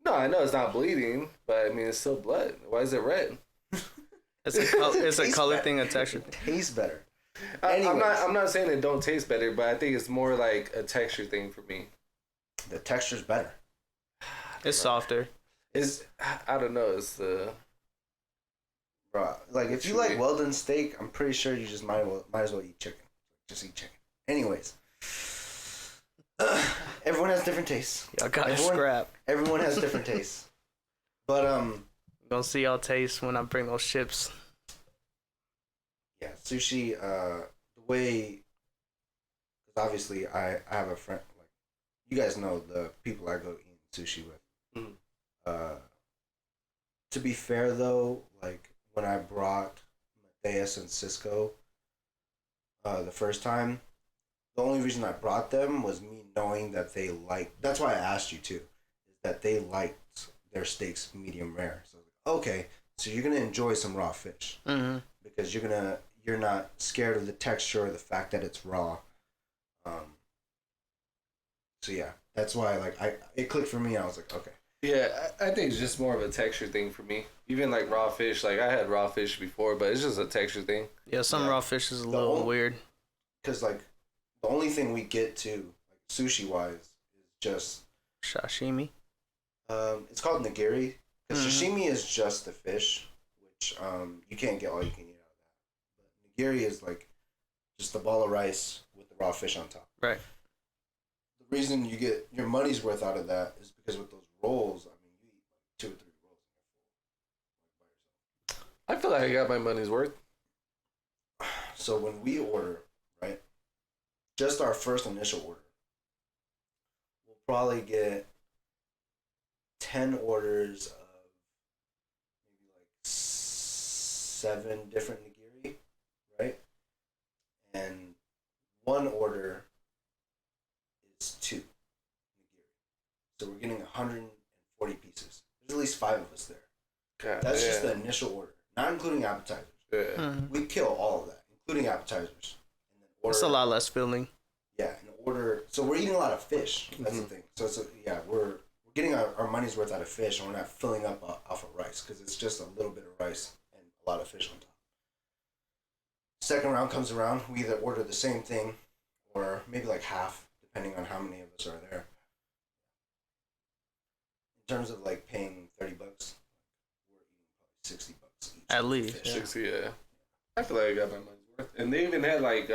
No, I know it's not bleeding, but I mean it's still blood. Why is it red? It's a color better. thing, a texture It thing. tastes better. I'm not saying it don't taste better, but I think it's more like a texture thing for me. The texture's better. It's softer. I don't know. It's the Bro, like if you Should like we- well done steak, I'm pretty sure you just might as well eat chicken. Just eat chicken. Anyways, everyone has different tastes. Y'all got Everyone- scrap. Everyone has different tastes. But Gonna see y'all taste when I bring those chips. yeah, sushi. The way, because obviously I have a friend. Like you guys know the people I go eat sushi with. Mhm. To be fair though, like when I brought Mateus and Cisco the first time, the only reason I brought them was me knowing that they liked. That's why I asked you too, is that they liked their steaks medium rare. So I was like, okay, so you're gonna enjoy some raw fish Mm-hmm. because you're not scared of the texture or the fact that it's raw. So yeah, that's why like it clicked for me. I was like, okay. yeah. I think it's just more of a texture thing for me. Even like raw fish, like I had raw fish before, but it's just a texture thing. Yeah, some Yeah. raw fish is a little weird. Because like the only thing we get to like sushi wise is just Sashimi. it's called nigiri. Because Mhm. sashimi is just the fish, which you can't get all you can eat out of that. But nigiri is like just a ball of rice with the raw fish on top. Right. The reason you get your money's worth out of that is because with those rolls, I mean, you eat like 2 or 3 rolls and you're full, like by yourself. I feel like I got my money's worth. So when we order, right, just our first initial order, we'll probably get 10 orders of maybe like 7 different nigiri, right? And one order is 2 nigiri. So we're getting 140 pieces. There's at least 5 of us there. God, That's just the initial order, not including appetizers. yeah. Mm-hmm. We kill all of that, including appetizers. And then order, It's a lot less filling. Yeah, and order. So we're eating a lot of fish. That's the thing. So it's we're getting our money's worth out of fish, and we're not filling up off of rice because it's just a little bit of rice and a lot of fish on top. Second round comes around, we either order the same thing, or maybe like half, depending on how many of us are there. In terms of like paying $30, we're eating probably $60 each. At least, Fish. yeah. 60, yeah. I feel like I got my money's And they even had like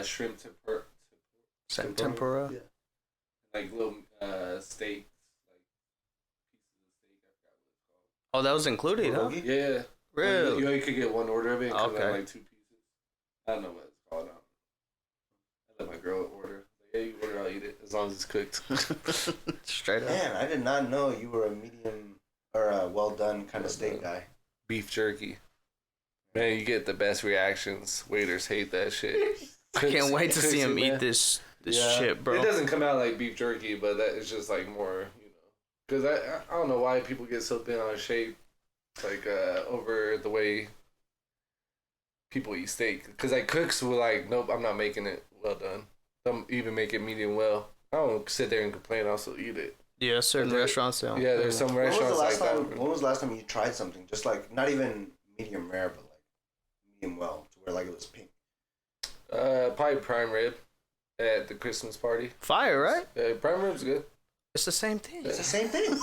shrimp Tempura. Yeah. like little steak, like pieces of steak. I forgot what it's called. Oh, that was included, huh? Bulgogi? Yeah. Really? You know, you could get one order of it and come Okay. in like 2 pieces. I don't know what it's called. I let my girl order. Like, yeah, you order, I'll eat it as long as it's cooked. Straight up. Man, I did not know you were a medium or a well done kind of steak guy. Beef jerky. Man, you get the best reactions. Waiters hate that shit. I can't wait to see him man. eat this Yeah. shit, bro. It doesn't come out like beef jerky, but that is just like more, you know. Because I don't know why people get so thin on shape, like over the way people eat steak. Because like cooks were like, nope, I'm not making it well done. Some even make it medium well. I don't sit there and complain. I also eat it. Yeah, certain restaurants sell. Yeah, there's some restaurants like that. When was the last time you tried something just like not even medium rare, but like medium well, to where like it was pink? Probably prime rib at the Christmas party. Fire, right? Prime rib's good. It's the same thing. It's the same thing.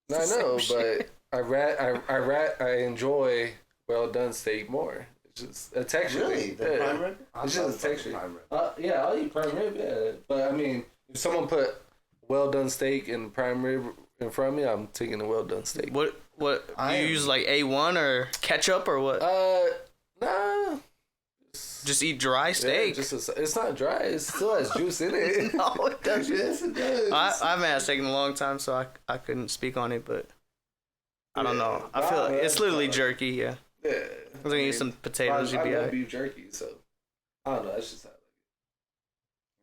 No, I know, but I enjoy well done steak more. It's just a texture Really? thing. The Yeah. prime rib? It's I just a love fucking texture. prime rib. Yeah, I'll eat prime rib. Yeah, but I mean, if someone put well done steak and prime rib in front of me, I'm taking the well done steak. What you use like A1 or ketchup or what? Nah. Just eat dry steak. Yeah, it's not dry. It still has juice in it. No, it doesn't. Yes, it does. I haven't had steak in a long time, so I couldn't speak on it, but I don't know. I feel like it's literally jerky, yeah. Yeah. I'm gonna eat some potatoes, you'd be I love alright. beef jerky, so I don't know. That's just how I like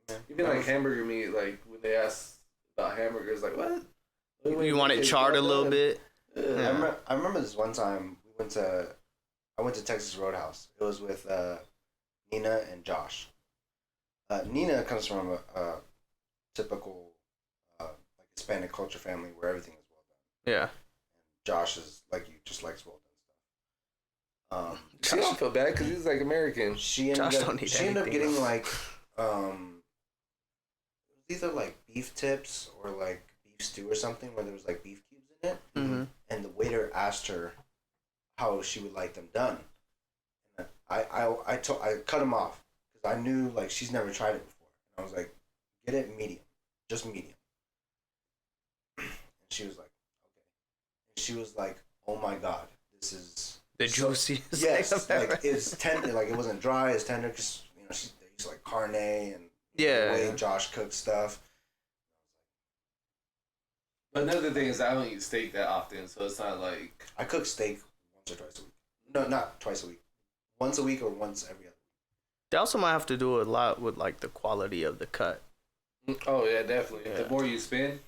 Yeah. it. Even like hamburger meat, like when they ask about hamburgers, like what? You want it charred a little bit? Yeah. I remember this one time I went to Texas Roadhouse. It was with Nina and Josh. Nina comes from a typical like Hispanic culture family where everything is well done. Yeah. And Josh is like you, just likes well done stuff. She don't feel bad because he's like American. She ended Josh up, don't need she ended up anything. getting like it was either like beef tips or like beef stew or something where there was like beef cubes in it. Mm-hmm. And the waiter asked her how she would like them done. And I cut him off because I knew like she's never tried it before. And I was like, get it medium, just medium. And she was like, okay. And she was like, oh my god, this is The juiciest yes, thing I've ever like it's tender, like it wasn't dry, it's tender because you know they use like carne and Yeah. the way Josh cooks stuff. Another thing is I don't eat steak that often, so it's not like I cook steak once or twice a week. No, not twice a week. Once a week or once every other They also might have to do a lot with like the quality of the cut. oh yeah, definitely. Yeah. The more you spend, week.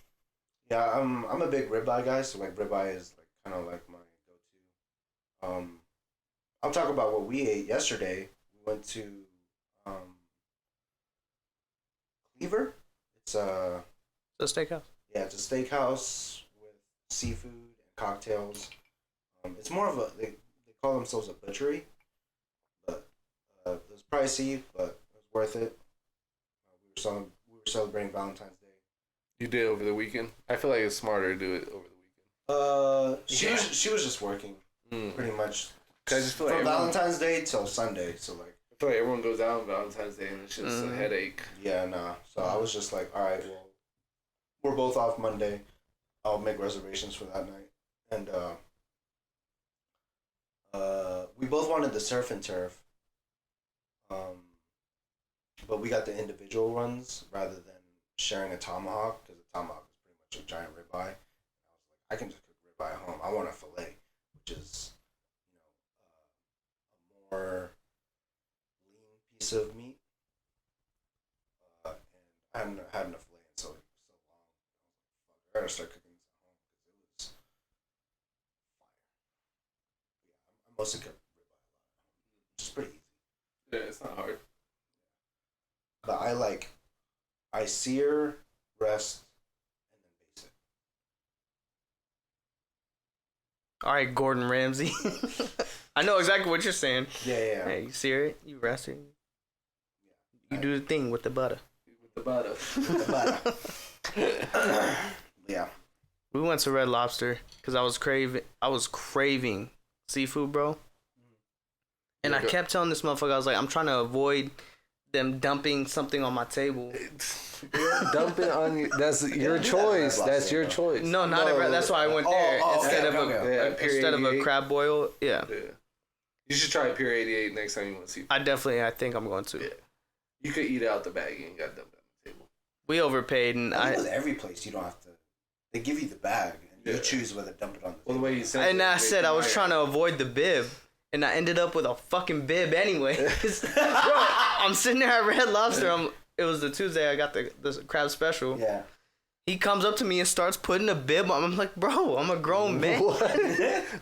Yeah, I'm a big ribeye guy, so like ribeye is like kind of like my go-to. I'll talk about what we ate yesterday. We went to Cleaver. It's The steakhouse. yeah, it's a steakhouse with seafood and cocktails. It's more of a they call themselves a butchery, but it was pricey, but it was worth it. We were celebrating Valentine's Day. you did over the weekend. I feel like it's smarter to do it over the weekend. She was just working pretty much. 'Cause I just feel like from everyone- Valentine's Day till Sunday, so like I feel like everyone goes out on Valentine's Day and it's just a headache. yeah, nah. So I was just like, all right, well, we're both off Monday. I'll make reservations for that night, and we both wanted the surf and turf, but we got the individual runs rather than sharing a tomahawk because a tomahawk is pretty much a giant ribeye. I was like, I can just cook ribeye at home. I want a fillet, which is a more lean piece of meat, and I hadn't had enough fillet in so long. I gotta start cooking this at home because it was fire. Yeah, I mostly cook ribeye a lot at home, which is pretty easy. Yeah, it's not hard. But I sear, rest, and then baste it. All right, Gordon Ramsay. I know exactly what you're saying. Yeah. Hey, you sear it, you rest it. You do the thing with the butter. With the butter. Yeah. We went to Red Lobster because I was craving seafood, bro. And I kept telling this motherfucker, I was like, I'm trying to avoid them dumping something on my table. Dump it on you. That's your choice. That's your choice. No, not at that's why I went there instead of a crab boil. Yeah. You should try Pier 88 next time you want to see. I think I'm going to. Yeah. You could eat out the bag. You ain't got dumped on the table. We overpaid, and I think with every place you don't have to. They give you the bag, and you choose whether to dump it on the table. Well, the way you said. And I said I was trying to avoid the bib. And I ended up with a fucking bib anyway. Bro, I'm sitting there at Red Lobster. It was the Tuesday I got the crab special. Yeah. He comes up to me and starts putting a bib on. I'm like, bro, I'm a grown man. What?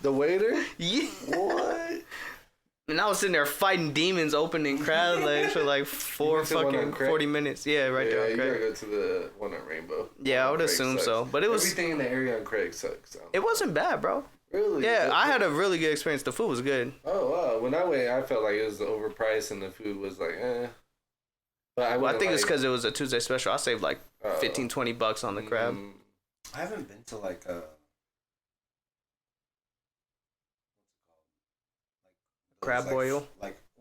The waiter? Yeah. What? And I was sitting there fighting demons opening crab legs for like 40 minutes. Yeah, right there on you Craig. gotta go to the one on Rainbow. Yeah, I would assume so. But it was... Everything in the area on Craig sucks. It wasn't bad, bro. Really? Yeah, I had a really good experience. The food was good. Oh, wow. When I went, I felt like it was overpriced and the food was like, eh. But I think it's because it was a Tuesday special. I saved like $15-$20 on the crab. I haven't been to like a... Crab boil?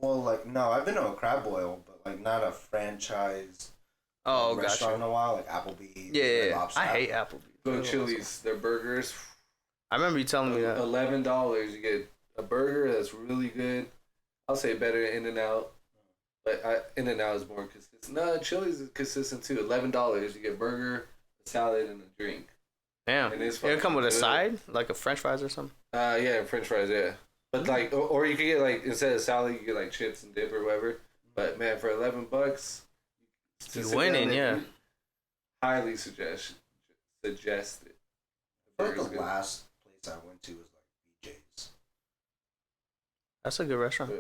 No, I've been to a crab boil, but like not a franchise restaurant in a while, like Applebee's. Yeah. I hate Applebee's. Go to Chili's, their burgers. I remember you telling me that. $11, you get a burger that's really good. I'll say better than In-N-Out. But In-N-Out is more consistent. No, Chili's is consistent too. $11, you get burger, a salad, and a drink. Damn. And it's it'll come with a side? Like a french fries or something? Yeah, french fries, yeah. But like, or you could get like, instead of salad, you get like chips and dip or whatever. But man, for $11, you winning, yeah. Highly suggest it. I feel like the last place I went to was like BJ's. That's a good restaurant.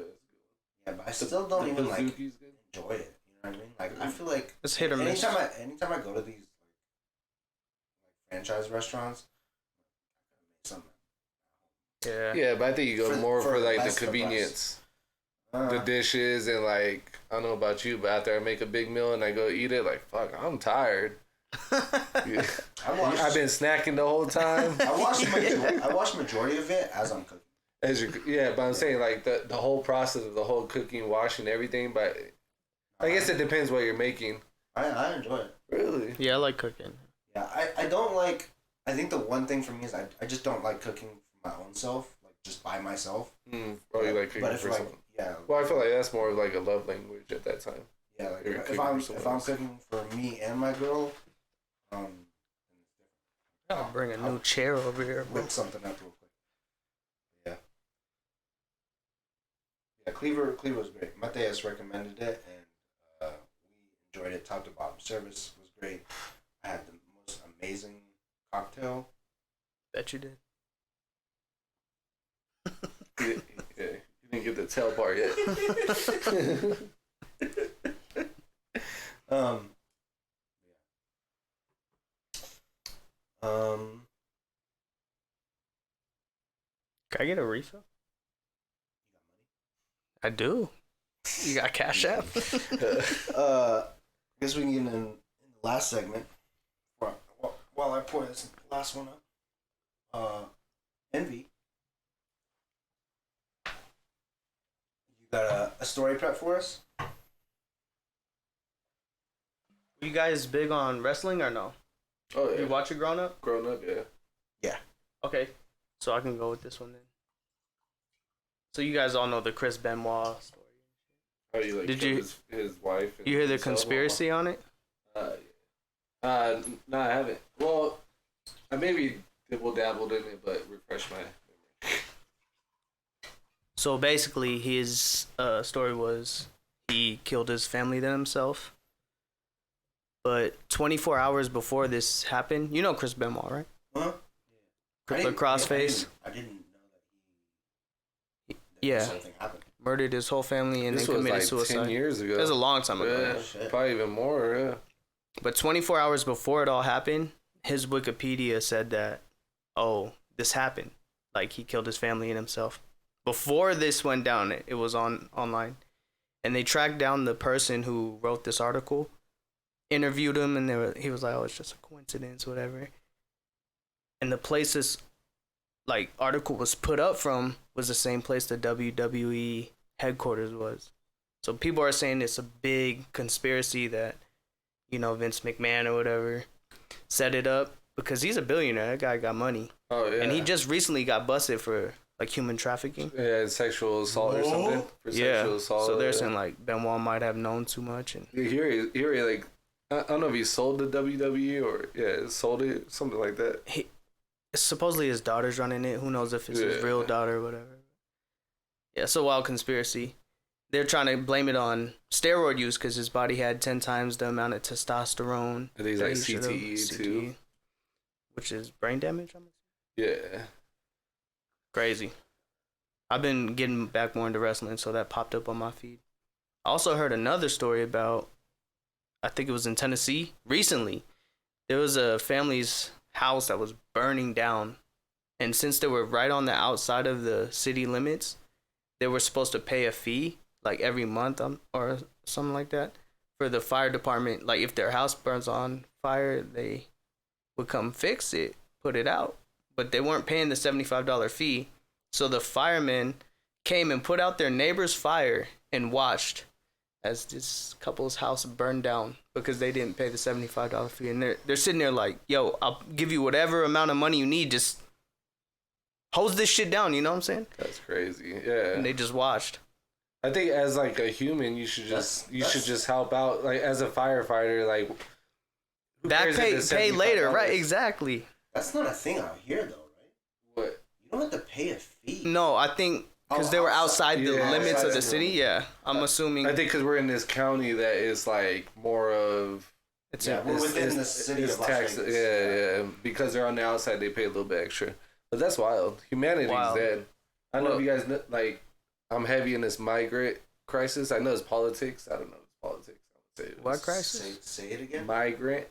Yeah, but I still don't even like enjoy it. You know what I mean? Like I feel like it's hit or miss. Anytime I go to these like franchise restaurants, something. Yeah. Yeah, but I think you go more for like the convenience. The dishes and like, I don't know about you, but after I make a big meal and I go eat it, like, fuck, I'm tired. Yeah. I've been snacking the whole time. I watch majority of it as I'm cooking. But I'm saying like the whole process of the whole cooking, washing, everything. But I guess it depends what you're making. I enjoy it. Really? Yeah, I like cooking. Yeah, I don't like. I think the one thing for me is I just don't like cooking for my own self, like just by myself. You like cooking for someone? Yeah. Well, I feel like that's more of like a love language at that time. Yeah, like if I'm cooking for me and my girl, I'll bring a new chair over here. Whip something up real quick. Yeah. Yeah, Cleaver was great. Mateus recommended it, and we enjoyed it top to bottom. Service was great. I had the most amazing cocktail. Bet you did. Yeah, you didn't get the tell part yet. Can I get a refill? I do. You got Cash App? I guess we can get in the last segment. While I pour this last one up. Envy. You got a story prep for us? Were you guys big on wrestling or no? Oh, yeah. You watch it growing up? Growing up, yeah. Yeah. Okay. So I can go with this one then. So you guys all know the Chris Benoit story. Oh, you like Did you his wife? You hear the conspiracy on it? No, I haven't. Well, I maybe dabbled in it, but refresh my memory. So basically, his story was he killed his family then himself. But 24 hours before this happened, you know Chris Benoit, right? Huh? The crossface. I didn't know that this whole thing happened. Murdered his whole family and this then committed was like suicide. 10 years ago. It was a long time ago. Yeah, probably even more, yeah. But 24 hours before it all happened, his Wikipedia said that, oh, this happened. Like, he killed his family and himself. Before this went down, it was online. And they tracked down the person who wrote this article, interviewed him, and he was like, oh, it's just a coincidence, whatever. And the place this, like, article was put up from was the same place the WWE headquarters was. So people are saying it's a big conspiracy that, Vince McMahon or whatever set it up because he's a billionaire. That guy got money. Oh yeah. And he just recently got busted for like human trafficking. Yeah, sexual assault or something. For sexual assault. So they're saying like Benoit might have known too much. And Here, like, I don't know if he sold the WWE or sold it, something like that. Supposedly his daughter's running it. Who knows if it's his real daughter or whatever. Yeah, it's a wild conspiracy. They're trying to blame it on steroid use because his body had 10 times the amount of testosterone. And he's like CTE too. Which is brain damage, I'm assuming. Yeah. Crazy. I've been getting back more into wrestling, so that popped up on my feed. I also heard another story about, I think it was in Tennessee, recently. There was a family's house that was burning down. And since they were right on the outside of the city limits, they were supposed to pay a fee, like every month or something like that, for the fire department. Like if their house burns on fire, they would come fix it, put it out. But they weren't paying the $75 fee. So the firemen came and put out their neighbor's fire and watched as this couple's house burned down because they didn't pay the $75 fee. And they're sitting there like, yo, I'll give you whatever amount of money you need. Just hose this shit down, you know what I'm saying? That's crazy. Yeah. And they just watched. I think as like a human, you should just help out. Like as a firefighter, like that pay later, right? Exactly. That's not a thing out here, though, right? What? You don't have to pay a fee. No, I think because they were outside the limits of the city. Yeah, I'm assuming. I think because we're in this county that is like more of. We're within the city of Las Vegas. Yeah. Because they're on the outside, they pay a little bit extra. But that's wild. Humanity's dead. I know if you guys know, like. I'm heavy in this migrant crisis. I know it's politics. I don't know if it's politics. I would say what crisis? Say it again. Migrant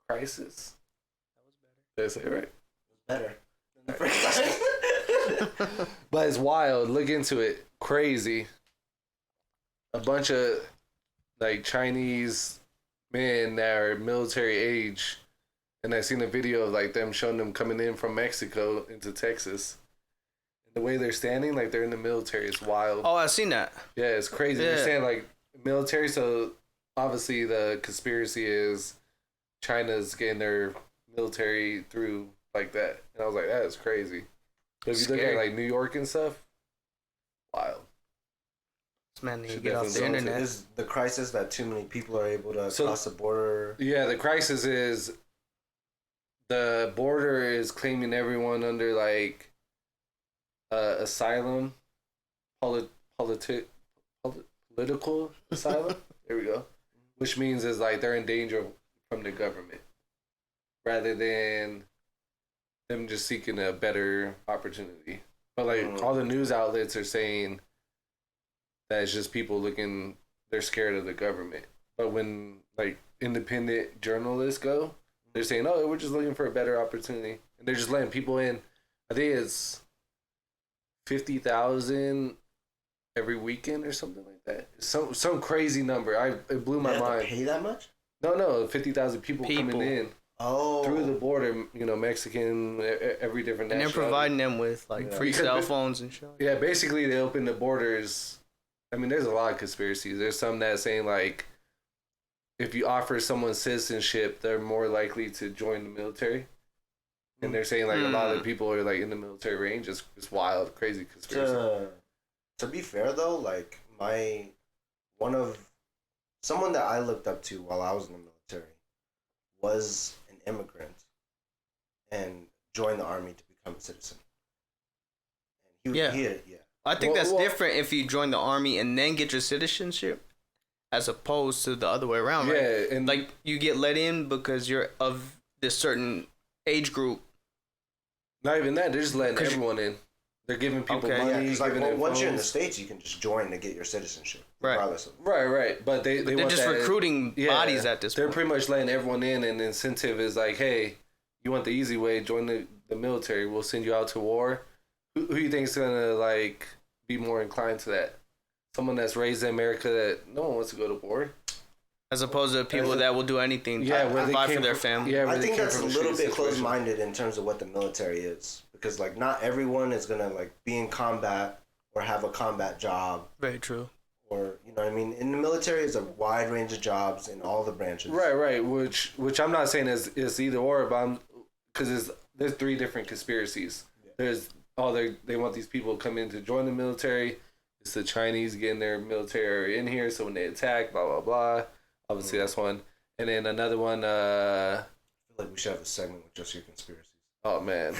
crisis. That was better. Did I say it right? It was better than the first time. But it's wild. Look into it. Crazy. A bunch of like Chinese men that are military age, and I seen a video of like them showing them coming in from Mexico into Texas. The way they're standing, like they're in the military, is wild. Oh, I've seen that. Yeah, it's crazy. Yeah. They're saying like military, so obviously the conspiracy is China's getting their military through like that. And I was like, that is crazy. But if you look at like New York and stuff, wild. This man need to get off the internet. Is the crisis that too many people are able to cross the border? Yeah, the crisis is the border is claiming everyone under like asylum, political asylum. There we go. Which means is like they're in danger from the government, rather than them just seeking a better opportunity. But like all the news outlets are saying that it's just people looking. They're scared of the government. But when like independent journalists go, they're saying, "Oh, we're just looking for a better opportunity," and they're just letting people in. I think it's 50,000 every weekend or something like that. Some crazy number. It blew my mind. Pay that much? No, 50,000 people coming in. Oh. Through the border, Mexican, every different nationality. And they're providing them with like free cell phones and shit. Yeah, basically they open the borders. I mean, there's a lot of conspiracies. There's some that saying like, if you offer someone citizenship, they're more likely to join the military. And they're saying like a lot of the people are like in the military range. It's wild, crazy conspiracy. To be fair though, like someone that I looked up to while I was in the military was an immigrant and joined the army to become a citizen. And I think that's different if you join the army and then get your citizenship, as opposed to the other way around. Right? Yeah, and like you get let in because you're of this certain age group. Not even that. They're just letting everyone in. They're giving people money. Yeah, once you're in the States, you can just join to get your citizenship. Regardless of Right. But they're just recruiting bodies at this point. They're pretty much letting everyone in, and the incentive is like, hey, you want the easy way, join the military. We'll send you out to war. Who do you think is going to like be more inclined to that? Someone that's raised in America that no one wants to go to war. As opposed to people that will do anything to provide for their family. Yeah, I think that's a little bit closed-minded in terms of what the military is. Because, like, not everyone is going to, like, be in combat or have a combat job. Very true. Or, you know what I mean? In the military, it's a wide range of jobs in all the branches. Right. Which I'm not saying is either or, but because there's 3 different conspiracies. Yeah. There's they want these people to come in to join the military. It's the Chinese getting their military in here, so when they attack, blah blah blah. Obviously, that's one. And then another one. I feel like we should have a segment with just your conspiracies. Oh man,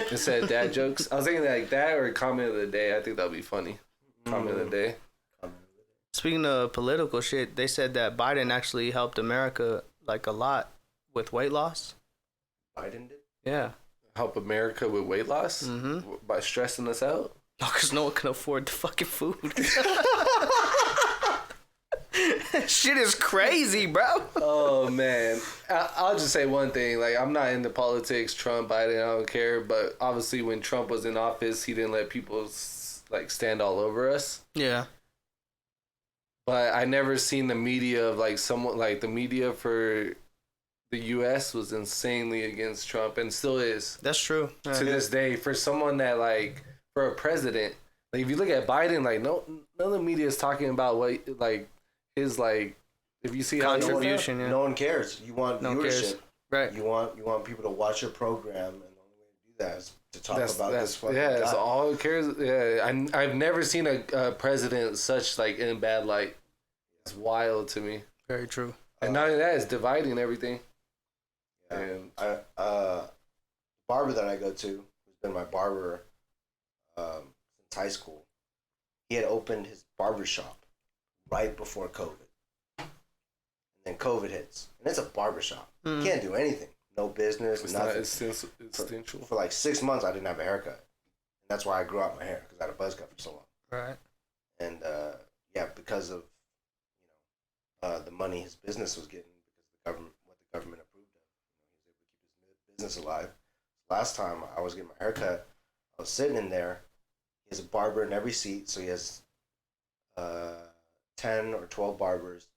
instead of dad jokes, I was thinking like that or comment of the day. I think that'd be funny. Comment of the day. Speaking of political shit, they said that Biden actually helped America like a lot with weight loss. Biden did? Yeah. Help America with weight loss? Mm-hmm. By stressing us out? No, because no one can afford the fucking food. Shit is crazy, bro. Oh, man. I'll just say one thing. Like, I'm not into politics, Trump, Biden, I don't care. But obviously when Trump was in office, he didn't let people, like, stand all over us. Yeah. But I never seen the media of, like, someone, like, the media for the U.S. was insanely against Trump and still is. That's true. To this day, for someone that, like, for a president, like, if you look at Biden, like, none of the media is talking about what, like, his, like, if you see contribution, no one cares. You want viewership. Cares. Right. You want people to watch your program, and the only way to do that is to talk about this fucking guy. That's all it cares. Yeah, I've never seen a president such, like, in bad light. It's wild to me. Very true. And not only that, it's dividing everything. Yeah. And the barber that I go to, who's been my barber since high school, he had opened his barber shop right before COVID. And then COVID hits. And it's a barber shop. You can't do anything. No business, it's nothing. Not essential. For like 6 months, I didn't have a haircut. And that's why I grew out my hair, because I had a buzz cut for so long. Right. And, because of, the money his business was getting, because what the government approved of. He was able to keep his business alive. Last time I was getting my haircut, I was sitting in there. He has a barber in every seat, so he has 10 or 12 barbers.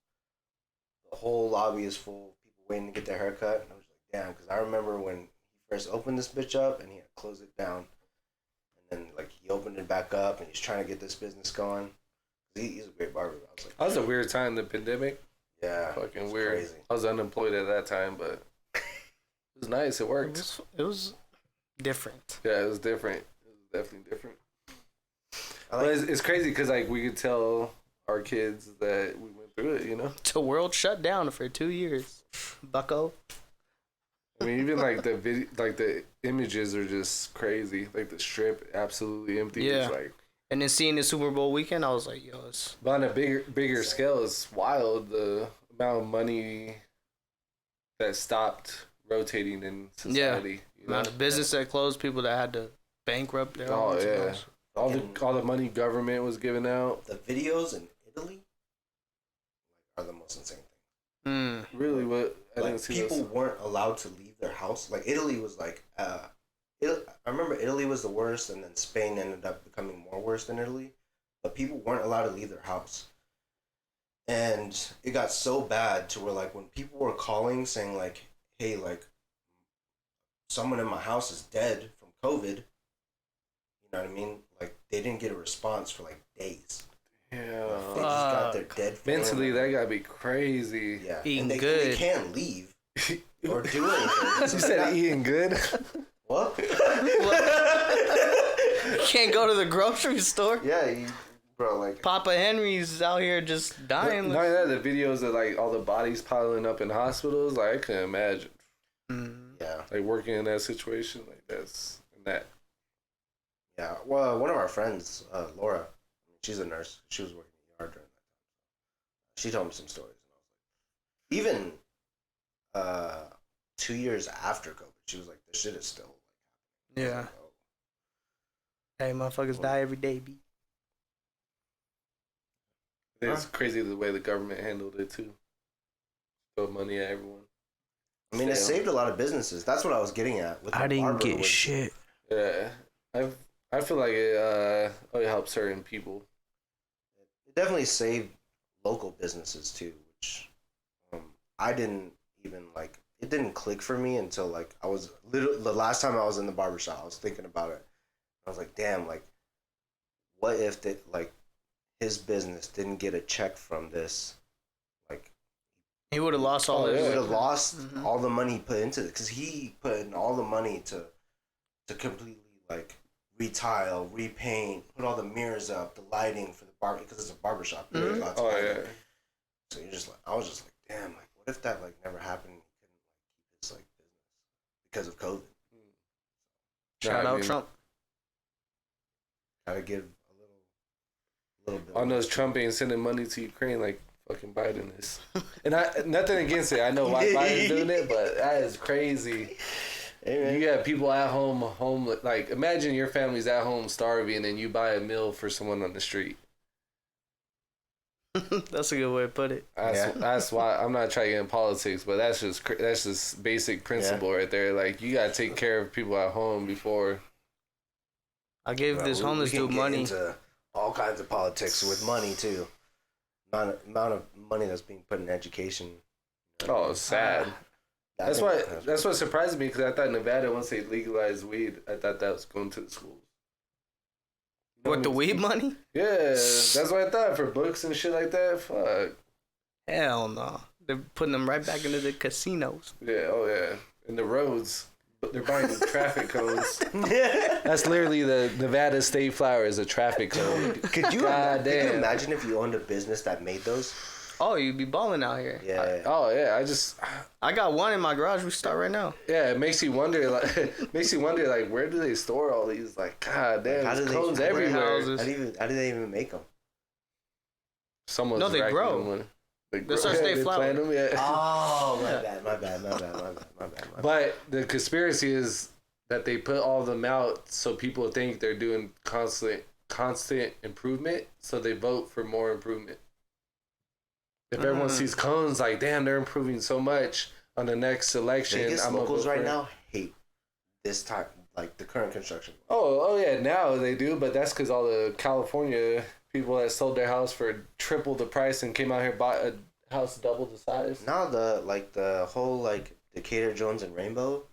The whole lobby is full of people waiting to get their haircut. And I was like, damn, because I remember when he first opened this bitch up and he had to close it down. And then, like, he opened it back up and he's trying to get this business going. He's a great barber. I was like, that was a weird time, the pandemic. Yeah. Fucking weird. Crazy. I was unemployed at that time, but it was nice. It worked. It was different. Yeah, it was different. It was definitely different. But it's crazy because, like, we could tell our kids that we went through it, you know? The world shut down for 2 years. Bucko. I mean, even, like, the images are just crazy. Like, the strip, absolutely empty. Yeah. It's like... And then seeing the Super Bowl weekend, I was like, yo, it's... But on a bigger scale, it's wild, the amount of money that stopped rotating in society. Yeah, amount of business that closed, people that had to bankrupt their own. Yeah. All the money government was giving out. The videos in Italy are the most insane thing. Really? What? People weren't allowed to leave their house. Like, Italy was like... I remember Italy was the worst, and then Spain ended up becoming more worse than Italy. But people weren't allowed to leave their house. And it got so bad to where, like, when people were calling saying, like, hey, like, someone in my house is dead from COVID, you know what I mean? Like, they didn't get a response for, like, days. Yeah. They just got their dead family. Mentally, that gotta be crazy. Yeah. Eating and good. They can't leave or do anything. You said eating good? What? Can't go to the grocery store. Yeah, bro, like... Papa Henry's out here just dying. Not only that, the videos of, like, all the bodies piling up in hospitals, like, I couldn't imagine. Yeah. Like, working in that situation, like, that's... that. Yeah, well, one of our friends, Laura, she's a nurse. She was working in the ER during that time. She told me some stories. And I was like... Even 2 years after COVID, she was like, this shit is still... Like, yeah. Like, oh. Hey, motherfuckers die every day, B. It's crazy the way the government handled it, too. Throw money at everyone. I mean, it saved a lot of businesses. That's what I was getting at. With I didn't get shit. Yeah. I feel like it helps certain people. It definitely saved local businesses, too, which I didn't even, like... It didn't click for me until, like, I was... the last time I was in the barbershop, I was thinking about it. I was like, damn, like, what if his business didn't get a check from this? Like, he would have lost all. He would have lost all the money he put into it, because he put in all the money to completely like retile, repaint, put all the mirrors up, the lighting for the bar, because it's a barbershop. Mm-hmm. So you're just like, I was just like, damn, like what if that like never happened? He couldn't like keep his like business because of COVID. Shout out Trump. Gotta give a little bit. I know Trump ain't sending money to Ukraine like fucking Biden is. And nothing against it. I know why Biden's doing it, but that is crazy. Hey, you got people at home, like imagine your family's at home starving and you buy a meal for someone on the street. That's a good way to put it. That's why I'm not trying to get in politics, but that's just basic principle right there. Like you gotta take care of people at home before. I gave this homeless dude money. Into all kinds of politics with money too. Amount of money that's being put in education. Oh, it's sad. That's what surprised me, because I thought Nevada, once they legalized weed, I thought that was going to the schools. What, the weed money? Yeah, that's what I thought, for books and shit like that. Fuck. Hell no. They're putting them right back into the casinos. Yeah, oh yeah. And the roads. But they're buying the traffic codes. That's literally the Nevada State Flower is a traffic code. Could you imagine if you owned a business that made those? Oh, you'd be balling out here. Yeah. I got one in my garage. We start right now. Yeah, it makes you wonder. Like, where do they store all these? Like, god damn, there's cones everywhere. How do they even make them? Someone's they grow. That's our state flower. Them, yeah. Oh, my bad. But the conspiracy is that they put all of them out so people think they're doing constant improvement, so they vote for more improvement. If everyone sees cones, like, damn, they're improving so much on the next election. Vegas locals right now hate this time, like the current construction. Oh yeah, now they do, but that's because all the California people that sold their house for triple the price and came out here bought a house double the size. Now the whole like Decatur, Jones, and Rainbow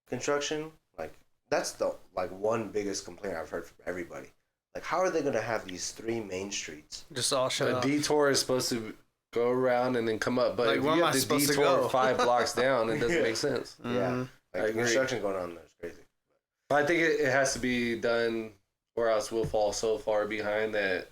construction, like that's the one biggest complaint I've heard from everybody. Like, how are they going to have these three main streets? Just all shut up. A detour is supposed to go around and then come up, but like, if you have to detour 5 blocks down, it doesn't make sense. Yeah. Like, construction going on there is crazy. But I think it has to be done, or else we'll fall so far behind that.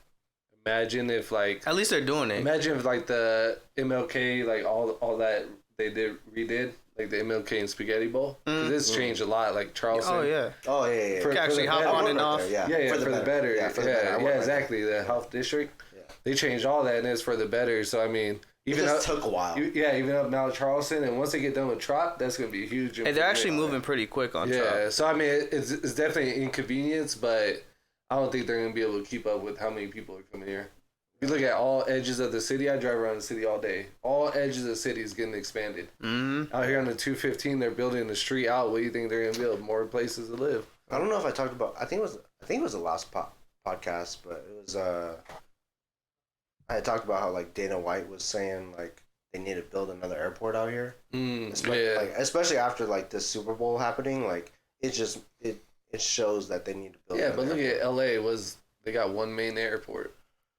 Imagine if, like... At least they're doing it. Imagine if, like, the MLK, like, all that they redid. Like the MLK and Spaghetti Bowl. Because it's changed a lot, like Charleston. Oh, yeah. For you can actually hop on and off. Yeah, for the better. Yeah, exactly. The health district. Yeah. They changed all that, and it's for the better. So, I mean... Even it took a while. Even up now Charleston, and once they get done with Trop, that's going to be a huge... And they're actually moving pretty quick on Trop. Yeah, so, I mean, it's definitely an inconvenience, but I don't think they're going to be able to keep up with how many people are coming here. You look at all edges of the city. I drive around the city all day. All edges of the city is getting expanded. Mm-hmm. Out here on the 215, they're building the street out. What do you think they're gonna build? More places to live. I don't know if I talked about. I think it was the last podcast, but it was. I had talked about how like Dana White was saying like they need to build another airport out here. Especially after like this Super Bowl happening, like it shows that they need to build. Yeah, but look at LA. They got one main airport.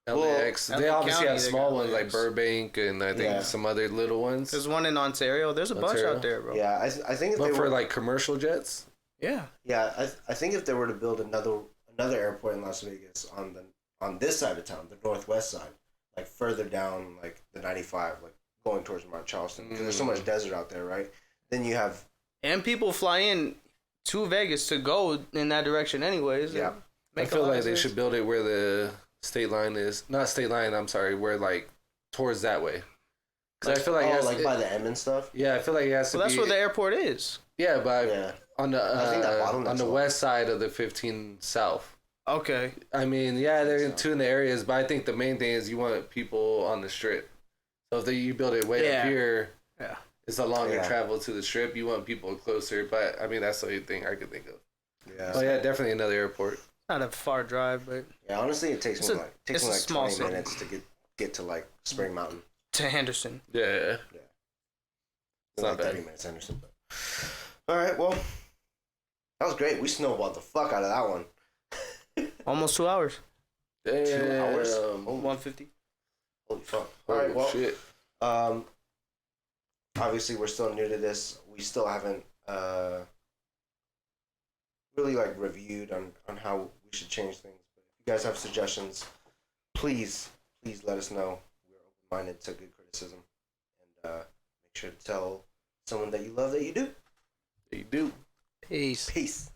LAX. They obviously have small ones like Burbank and I think some other little ones. There's one in Ontario. There's a bunch out there, bro. Yeah, I think if but for like commercial jets. Yeah. Yeah, I think if they were to build another airport in Las Vegas on this side of town, the northwest side, like further down like the 95, like going towards Mount Charleston, because there's so much desert out there, right? Then you have people fly in to Vegas to go in that direction, anyways. Yeah. I feel like they should build it where the state line is not state line. I'm sorry, where like towards that way. Because I feel like by the M and stuff. Yeah, I feel like it has to. Well, that's where the airport is. Yeah, but on the west side of the 15 South. Okay. I mean, they're in two in the areas, but I think the main thing is you want people on the strip. So if you build it way up here, it's a longer travel to the strip. You want people closer, but I mean that's the only thing I could think of. Yeah. Oh yeah, definitely another airport. Not a far drive, but honestly, it takes me like 20 minutes to get to like Spring Mountain to Henderson. Yeah. It's not bad. 30 minutes Henderson. But... All right, well, that was great. We snowballed the fuck out of that one. Almost 2 hours. Damn. 2 hours. Oh, 150. holy fuck! All right, well, shit. obviously we're still new to this. We still haven't really like reviewed on how we should change things. But if you guys have suggestions, please let us know. We're open-minded to good criticism, and make sure to tell someone that you love that you do. They do. Peace. Peace.